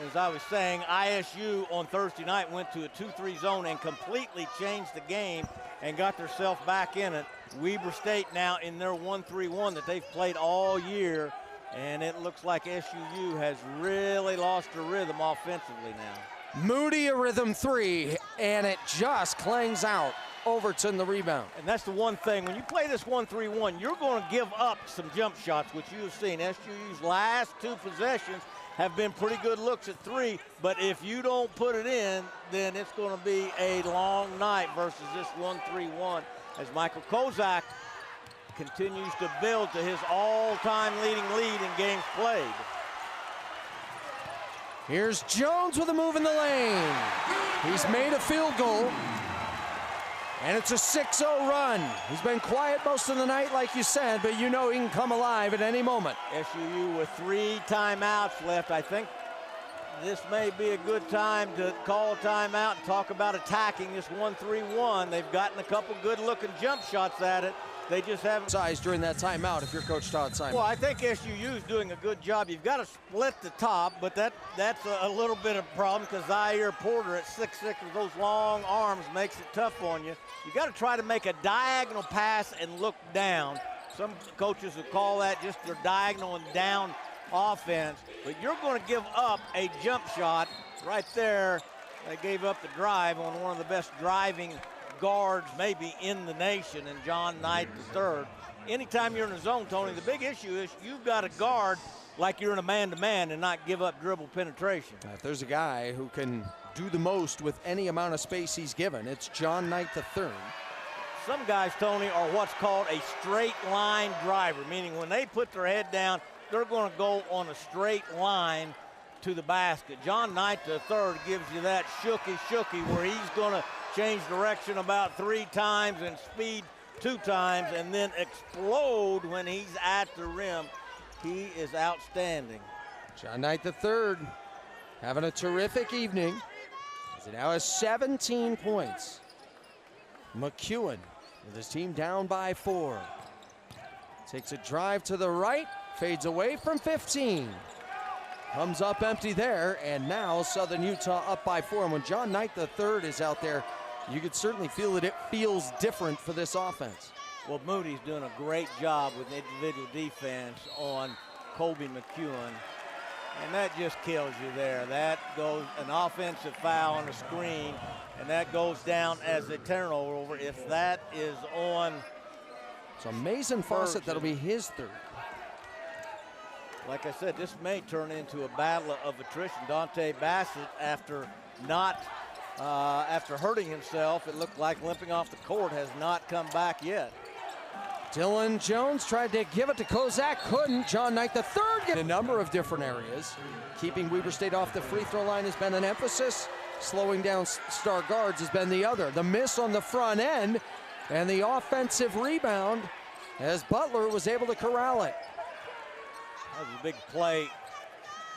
As I was saying, ISU on Thursday night went to a 2-3 zone and completely changed the game and got themselves back in it. Weber State now in their 1-3-1 that they've played all year, and it looks like SUU has really lost their rhythm offensively now. Moody a rhythm 3, and it just clangs out. Overton the rebound. And that's the one thing, when you play this 1-3-1, you're going to give up some jump shots, which you've seen. SUU's last 2 possessions have been pretty good looks at 3, but if you don't put it in, then it's going to be a long night versus this 1-3-1 as Michael Kozak continues to build to his all-time leading lead in games played. Here's Jones with a move in the lane. He's made a field goal. And it's a 6-0 run. He's been quiet most of the night, like you said, but you know he can come alive at any moment. SUU with 3 timeouts left. I think this may be a good time to call a timeout and talk about attacking this 1-3-1. They've gotten a couple good-looking jump shots at it. They just haven't. Size during that timeout if you're Coach Todd Simon. Well, I think SUU is doing a good job. You've got to split the top, but that's a little bit of a problem because Zaire Porter at 6'6" with those long arms makes it tough on you. You got to try to make a diagonal pass and look down. Some coaches would call that just their diagonal and down offense, but you're going to give up a jump shot right there. They gave up the drive on one of the best driving guards maybe in the nation, and John Knight III. Anytime you're in a zone, Tony, the big issue is you've got to guard like you're in a man-to-man and not give up dribble penetration. If there's a guy who can do the most with any amount of space he's given, it's John Knight III. some guys, Tony, are what's called a straight line driver, meaning when they put their head down, they're going to go on a straight line to the basket. John Knight III gives you that shooky where he's going to change direction about 3 times and speed 2 times and then explode when he's at the rim. He is outstanding. John Knight III having a terrific evening. He now has 17 points. McEwen with his team down by 4. Takes a drive to the right, fades away from 15. Comes up empty there, and now Southern Utah up by 4. And when John Knight III is out there, you could certainly feel it. It feels different for this offense. Well, Moody's doing a great job with individual defense on Colby McEwen. And that just kills you there. That goes an offensive foul on the screen, and that goes down as a turnover. If that is on, so Mason Fawcett, that'll be his 3rd. Like I said, this may turn into a battle of attrition. Dante Bassett, after hurting himself, it looked like limping off the court, has not come back yet. Dylan Jones tried to give it to Kozak, couldn't. John Knight III get a number of different areas. Keeping Weber State off the free throw line has been an emphasis. Slowing down star guards has been the other. The miss on the front end and the offensive rebound as Butler was able to corral it. That was a big play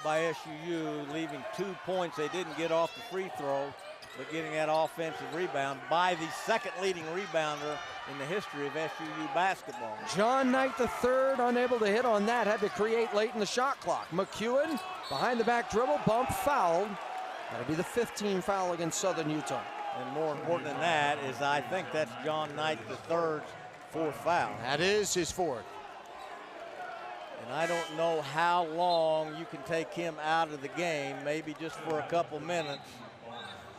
by SUU, leaving 2 points. They didn't get off the free throw, but getting that offensive rebound by the 2nd leading rebounder in the history of SUU basketball. John Knight III unable to hit on that, had to create late in the shot clock. McEwen behind the back dribble, bump, fouled. That'll be the 15th foul against Southern Utah. And more important than that is I think that's John Knight III's 4th foul. That is his 4th. And I don't know how long you can take him out of the game, maybe just for a couple minutes.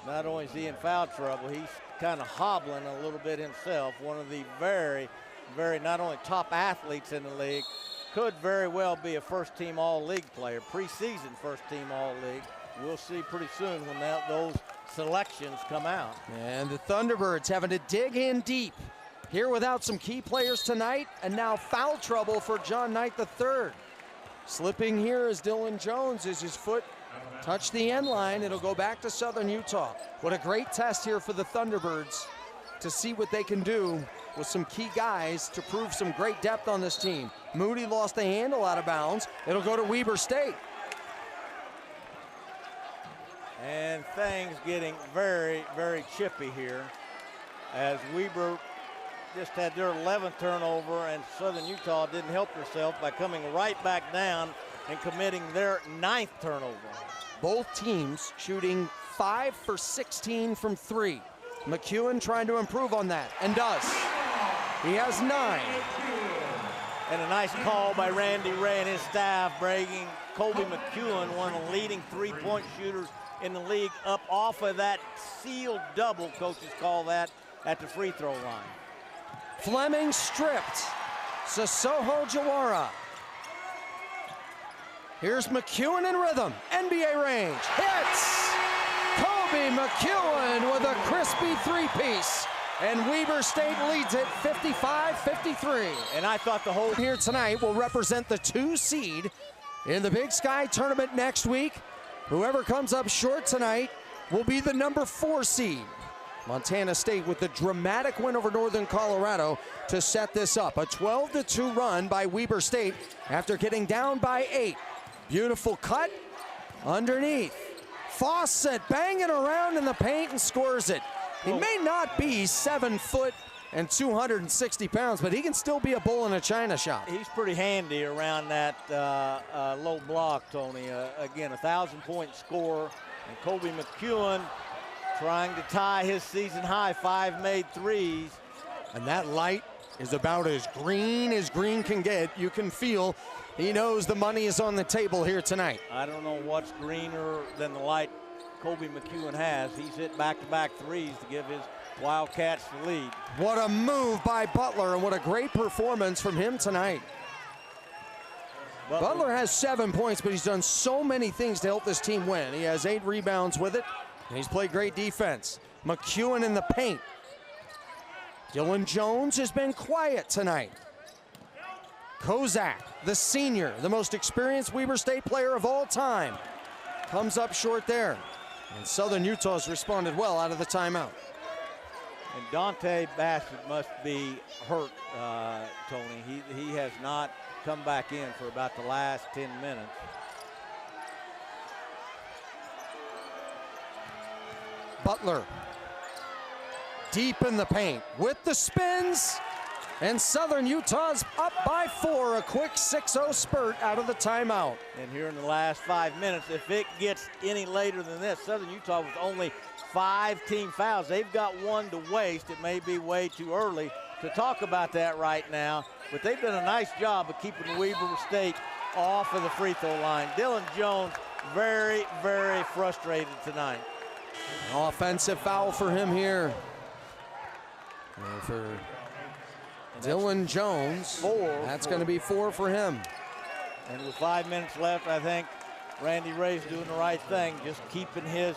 Not only is he in foul trouble, he's kind of hobbling a little bit himself. One of the very, very not only top athletes in the league, could very well be a first-team All-League player, preseason first-team All-League. We'll see pretty soon when those selections come out. And the Thunderbirds having to dig in deep. Here without some key players tonight, and now foul trouble for John Knight III. Slipping here is Dylan Jones as his foot touched the end line. It'll go back to Southern Utah. What a great test here for the Thunderbirds to see what they can do with some key guys to prove some great depth on this team. Moody lost the handle out of bounds. It'll go to Weber State. And things getting very, very chippy here as Weber just had their 11th turnover, and Southern Utah didn't help herself by coming right back down and committing their 9th turnover. Both teams shooting 5 for 16 from 3. McEwen trying to improve on that, and does. He has 9. And a nice call by Randy Ray and his staff, bringing Colby McEwen, one of the leading 3-point shooters in the league, up off of that sealed double, coaches call that, at the free throw line. Fleming stripped. Sissoko Jawara. Here's McEwen in rhythm. NBA range. Hits! Colby McEwen with a crispy 3-piece. And Weber State leads it 55-53. And I thought the whole here tonight will represent the 2 seed in the Big Sky tournament next week. Whoever comes up short tonight will be the number 4 seed. Montana State with the dramatic win over Northern Colorado to set this up. A 12-2 run by Weber State after getting down by 8. Beautiful cut underneath. Fawcett banging around in the paint and scores it. He may not be 7 foot and 260 pounds, but he can still be a bull in a china shop. He's pretty handy around that low block, Tony. Again, 1,000-point scorer. And Colby McEwen trying to tie his season high 5 made threes. And that light is about as green can get. You can feel he knows the money is on the table here tonight. I don't know what's greener than the light Colby McEwen has. He's hit back-to-back threes to give his Wildcats the lead. What a move by Butler, and what a great performance from him tonight. Butler has 7 points, but he's done so many things to help this team win. He has 8 rebounds with it, and he's played great defense. McEwen in the paint. Dylan Jones has been quiet tonight. Kozak, the senior, the most experienced Weber State player of all time, comes up short there. And Southern Utah's responded well out of the timeout. And Dante Bassett must be hurt, Tony. He has not come back in for about the last 10 minutes. Butler, deep in the paint with the spins, and Southern Utah's up by 4, a quick 6-0 spurt out of the timeout. And here in the last 5 minutes, if it gets any later than this, Southern Utah with only 5 team fouls. They've got 1 to waste. It may be way too early to talk about that right now, but they've done a nice job of keeping Weber State off of the free throw line. Dylan Jones very, very frustrated tonight. An offensive foul for him here. And for Dylan Jones, 4. That's going to be 4 for him. And with 5 minutes left, I think Randy Ray's doing the right thing, just keeping his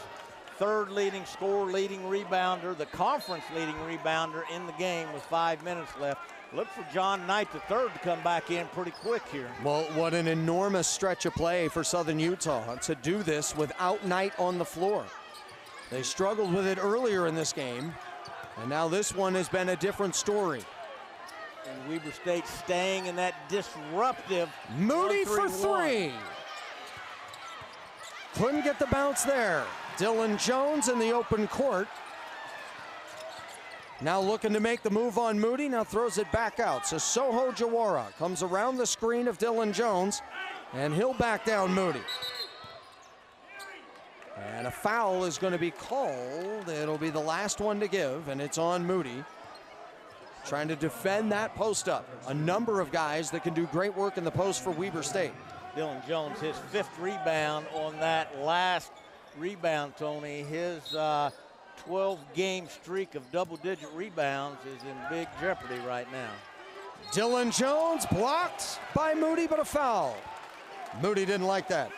third leading scorer, leading rebounder, the conference leading rebounder in the game with 5 minutes left. Look for John Knight III to come back in pretty quick here. Well, what an enormous stretch of play for Southern Utah to do this without Knight on the floor. They struggled with it earlier in this game, and now this one has been a different story. And Weber State staying in that disruptive Moody for 3. Couldn't get the bounce there. Dylan Jones in the open court. Now looking to make the move on Moody, now throws it back out. So Soho Jawara comes around the screen of Dylan Jones, and he'll back down Moody. And a foul is going to be called. It'll be the last one to give, and it's on Moody. Trying to defend that post up. A number of guys that can do great work in the post for Weber State. Dylan Jones, his 5th rebound on that last rebound, Tony. His 12-game streak of double-digit rebounds is in big jeopardy right now. Dylan Jones blocked by Moody, but a foul. Moody didn't like that.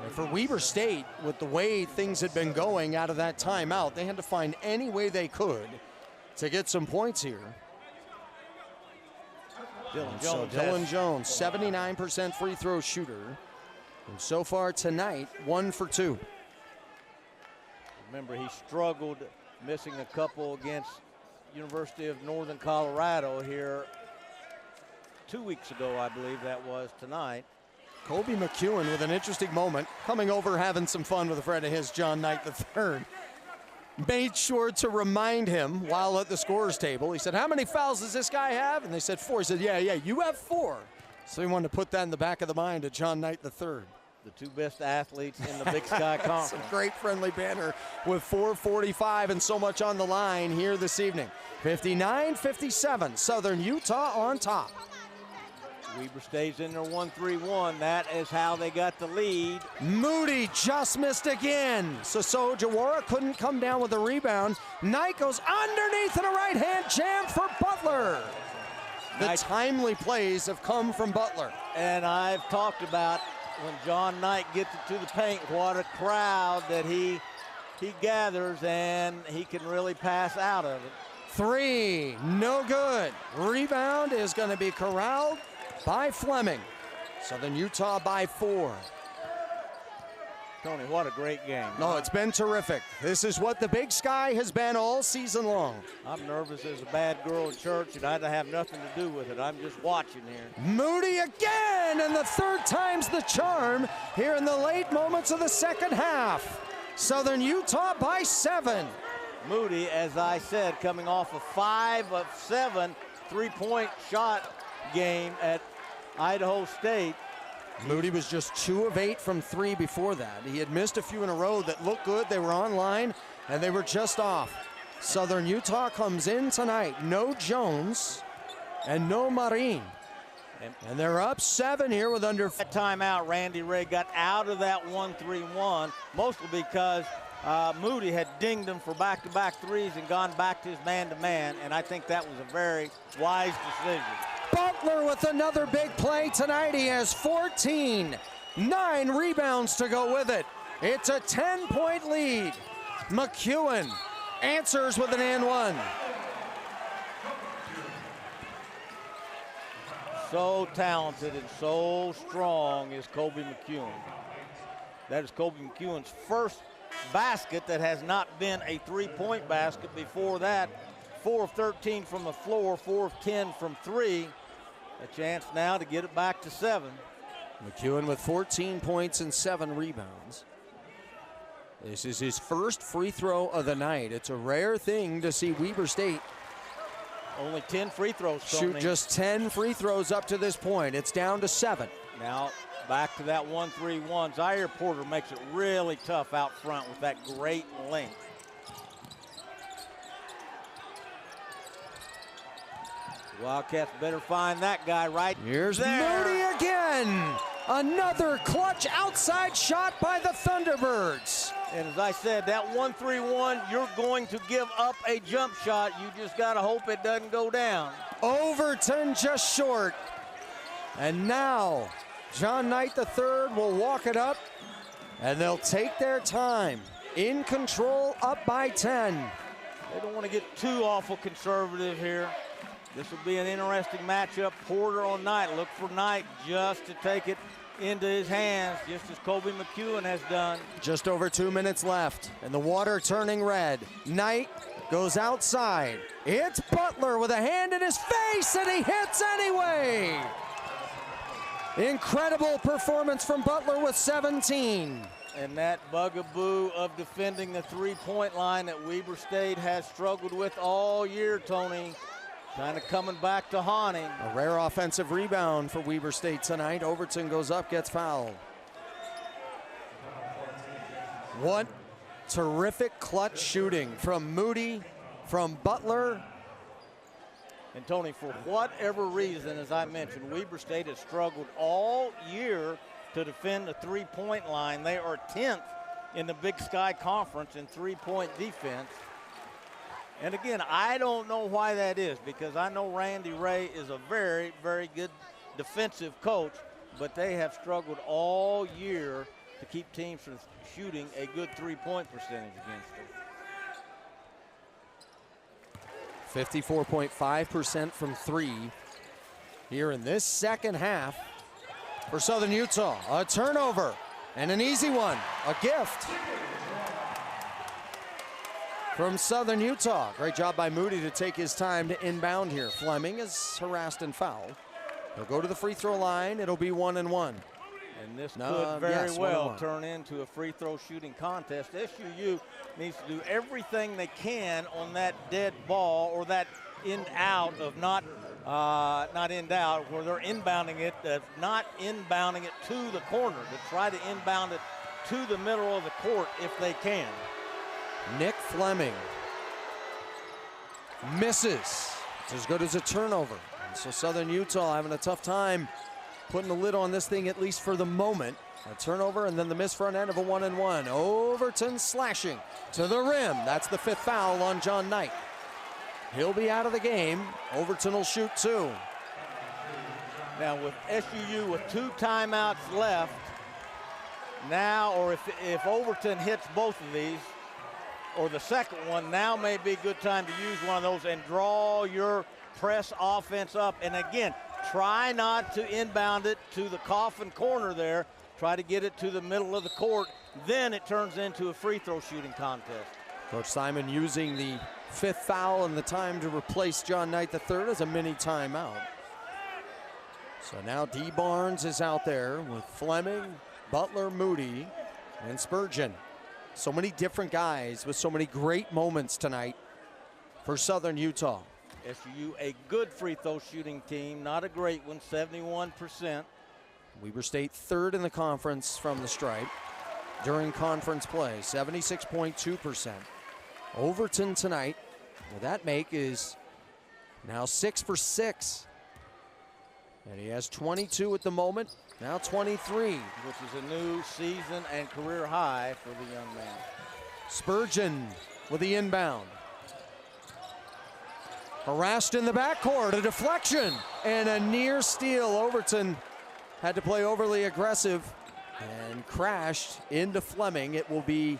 And for Weber State, with the way things had been going out of that timeout, they had to find any way they could to get some points here. Dylan Jones, 79% free throw shooter. And so far tonight, 1 for 2. Remember, he struggled, missing a couple against University of Northern Colorado here 2 weeks ago, I believe that was tonight. Kobe McEwen with an interesting moment, coming over having some fun with a friend of his, John Knight III. Made sure to remind him while at the scorer's table. He said, "How many fouls does this guy have?" And they said 4. He said, yeah, you have 4. So he wanted to put that in the back of the mind of John Knight III. The 2 best athletes in the Big Sky Conference. Some great friendly banter with 4:45 and so much on the line here this evening. 59-57, Southern Utah on top. Weber State's in their 1-3-1. That is how they got the lead. Moody just missed again. So Jawara couldn't come down with a rebound. Knight goes underneath and a right-hand jam for Butler. The timely plays have come from Butler. And I've talked about when John Knight gets it to the paint, what a crowd that he gathers, and he can really pass out of it. 3, no good. Rebound is going to be corralled by Fleming. Southern Utah by 4. Tony, what a great game. No, it's been terrific. This is what the Big Sky has been all season long. I'm nervous as a bad girl in church, and I have nothing to do with it. I'm just watching here. Moody again, and the 3rd time's the charm here in the late moments of the second half. Southern Utah by 7. Moody, as I said, coming off a 5 of 7 3-point shot game at Idaho State. Moody was just 2 of 8 from 3 before that. He had missed a few in a row that looked good. They were on line, and they were just off. Southern Utah comes in tonight. No Jones and no Marin. And they're up 7 here with under. That timeout, Randy Ray got out of that 1-3-1, mostly because Moody had dinged him for back-to-back threes and gone back to his man-to-man, and I think that was a very wise decision. Butler with another big play tonight. He has 14, 9 rebounds to go with it. It's a 10-point lead. McEwen answers with an and one. So talented and so strong is Kobe McEwen. That is Kobe McEwen's first basket that has not been a three-point basket. Before that, 4 of 13 from the floor, 4 of 10 from three. A chance now to get it back to 7. McEwen with 14 points and 7 rebounds. This is his first free throw of the night. It's a rare thing to see Weber State only 10 free throws. Shoot just 10 free throws up to this point. It's down to 7. Now back to that 1-3-1. Zaire Porter makes it really tough out front with that great length. Wildcats better find that guy right Here's there. Moody again. Another clutch outside shot by the Thunderbirds. And as I said, that 1-3-1, you're going to give up a jump shot. You just got to hope it doesn't go down. Overton just short. And now John Knight III will walk it up, and they'll take their time. In control, up by 10. They don't want to get too awful conservative here. This will be an interesting matchup. Porter on Knight. Look for Knight just to take it into his hands, just as Kobe McEwen has done. Just over 2 minutes left, and the water turning red. Knight goes outside. It's Butler with a hand in his face, and he hits anyway. Incredible performance from Butler with 17. And that bugaboo of defending the three-point line that Weber State has struggled with all year, Tony. Kind of coming back to haunt him. A rare offensive rebound for Weber State tonight. Overton goes up, gets fouled. What terrific clutch shooting from Moody, from Butler. And Tony, for whatever reason, as I mentioned, Weber State has struggled all year to defend the three-point line. They are 10th in the Big Sky Conference in three-point defense. And again, I don't know why that is, because I know Randy Ray is a very, very good defensive coach, but they have struggled all year to keep teams from shooting a good three-point percentage against them. 54.5% from three here in this second half for Southern Utah. A turnover and an easy one, a gift from Southern Utah. Great job by Moody to take his time to inbound here. Fleming is harassed and fouled. He'll go to the free throw line. It'll be 1-1. And this could very well turn into a free throw shooting contest. SUU needs to do everything they can on that dead ball, or that in-out of not in-out, where they're inbounding it, not inbounding it to the corner, to try to inbound it to the middle of the court if they can. Nick Fleming misses. It's as good as a turnover. And so Southern Utah having a tough time putting the lid on this thing, at least for the moment. A turnover and then the miss front end of a 1-1. Overton slashing to the rim. That's the 5th foul on John Knight. He'll be out of the game. Overton will shoot 2. Now with SUU with 2 timeouts left, now, or if Overton hits both of these, or the second one, now may be a good time to use one of those and draw your press offense up. And again, try not to inbound it to the coffin corner there. Try to get it to the middle of the court. Then it turns into a free throw shooting contest. Coach Simon using the 5th foul and the time to replace John Knight III as a mini timeout. So now D. Barnes is out there with Fleming, Butler, Moody, and Spurgeon. So many different guys with so many great moments tonight for Southern Utah. SUU, a good free throw shooting team, not a great one, 71%. Weber State 3rd in the conference from the stripe during conference play, 76.2%. Overton tonight, well, that make is now 6 for 6. And he has 22 at the moment, now 23. Which is a new season and career high for the young man. Spurgeon with the inbound. Harassed in the backcourt, a deflection, and a near steal. Overton had to play overly aggressive and crashed into Fleming. It will be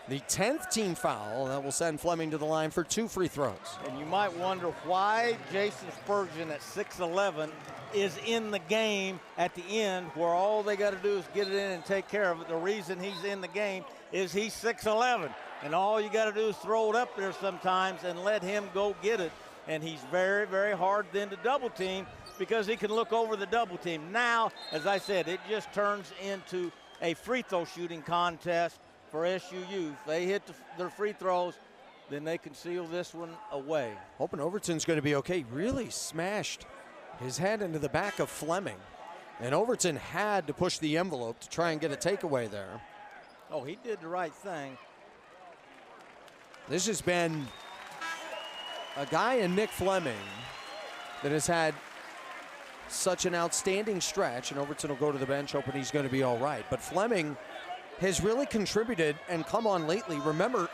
The 10th team foul that will send Fleming to the line for 2 free throws. And you might wonder why Jason Spurgeon at 6'11" is in the game at the end, where all they got to do is get it in and take care of it. The reason he's in the game is he's 6'11", and all you got to do is throw it up there sometimes and let him go get it. And he's very, very hard then to double team because he can look over the double team. Now, as I said, it just turns into a free throw shooting contest for SUU. If they hit their free throws, then they can seal this one away. Hoping Overton's going to be okay. Really smashed his head into the back of Fleming. And Overton had to push the envelope to try and get a takeaway there. Oh, he did the right thing. This has been a guy in Nick Fleming that has had such an outstanding stretch, and Overton will go to the bench hoping he's going to be all right. But Fleming has really contributed and come on lately. Remember,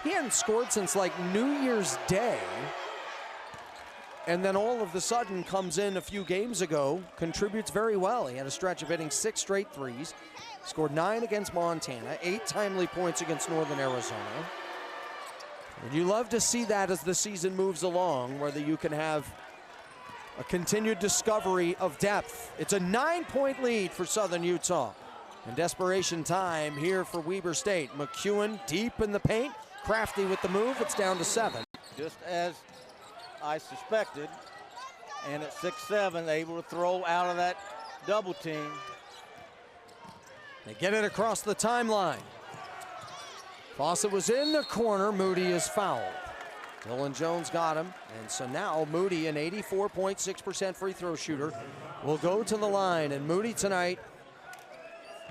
he hadn't scored since like New Year's Day, and then all of a sudden comes in a few games ago, contributes very well. He had a stretch of hitting 6 straight threes, scored 9 against Montana, 8 timely points against Northern Arizona. And you love to see that as the season moves along, whether you can have a continued discovery of depth. It's a 9-point lead for Southern Utah. And desperation time here for Weber State. McEwen deep in the paint. Crafty with the move. It's down to 7. Just as I suspected. And at 6'7", able to throw out of that double team. They get it across the timeline. Fawcett was in the corner. Moody is fouled. Dylan Jones got him. And so now Moody, an 84.6% free throw shooter, will go to the line. And Moody tonight,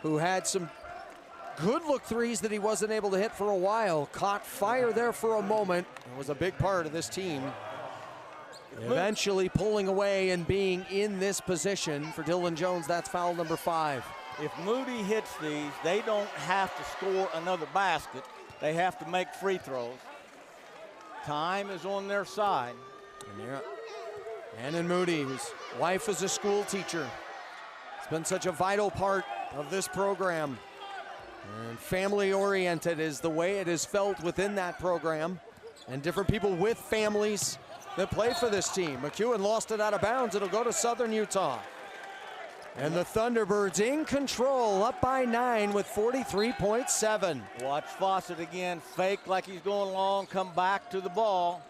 who had some good look threes that he wasn't able to hit for a while, caught fire there for a moment. It was a big part of this team eventually pulling away and being in this position. For Dylan Jones, that's foul number 5. If Moody hits these, they don't have to score another basket. They have to make free throws. Time is on their side. And Moody, whose wife is a school teacher. It's been such a vital part of this program. And family-oriented is the way it is felt within that program. And different people with families that play for this team. McEwen lost it out of bounds. It'll go to Southern Utah. And the Thunderbirds in control, up by 9 with 43.7. Watch Fawcett again, fake like he's going long, come back to the ball.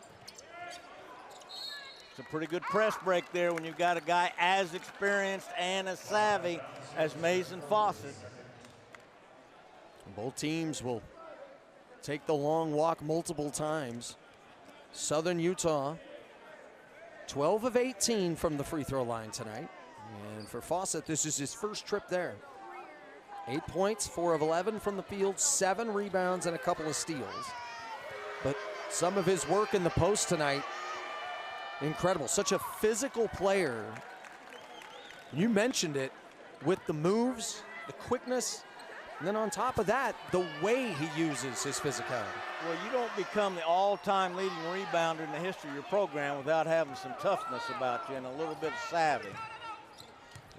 It's a pretty good press break there when you've got a guy as experienced and as savvy as Mason Fawcett. Both teams will take the long walk multiple times. Southern Utah, 12 of 18 from the free throw line tonight. And for Fawcett, this is his first trip there. 8 points, 4 of 11 from the field, 7 rebounds, and a couple of steals. But some of his work in the post tonight, incredible. Such a physical player. You mentioned it with the moves, the quickness, and then on top of that, the way he uses his physicality. Well, you don't become the all-time leading rebounder in the history of your program without having some toughness about you and a little bit of savvy.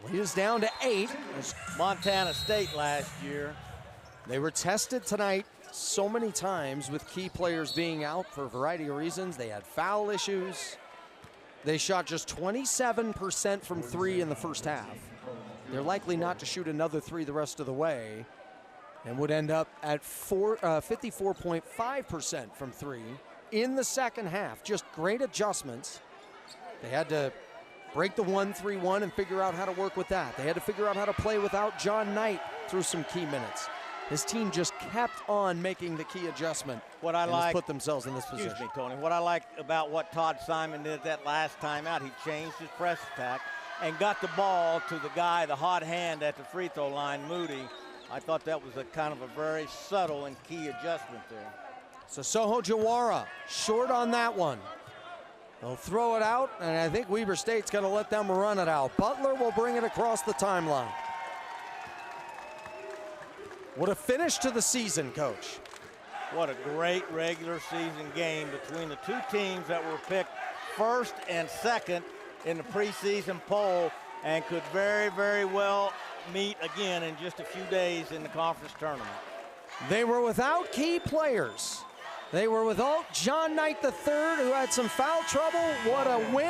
Lead is down to 8. Montana State last year. They were tested tonight so many times with key players being out for a variety of reasons. They had foul issues. They shot just 27% from 3 in the first half. They're likely not to shoot another 3 the rest of the way and would end up at 54.5% from 3 in the second half. Just great adjustments. They had to break the 1-3-1 and figure out how to work with that. They had to figure out how to play without John Knight through some key minutes. His team just kept on making the key adjustment. What I like, put themselves in this position. Excuse me, Tony. What I like about what Todd Simon did that last time out, he changed his press attack and got the ball to the guy, the hot hand at the free throw line, Moody. I thought that was a kind of a very subtle and key adjustment there. So Soho Jawara short on that one. They'll throw it out, and I think Weber State's going to let them run it out. Butler will bring it across the timeline. What a finish to the season, Coach. What a great regular season game between the two teams that were picked first and second in the preseason poll and could very, very well meet again in just a few days in the conference tournament. They were without key players. They were without John Knight III, who had some foul trouble. What a win.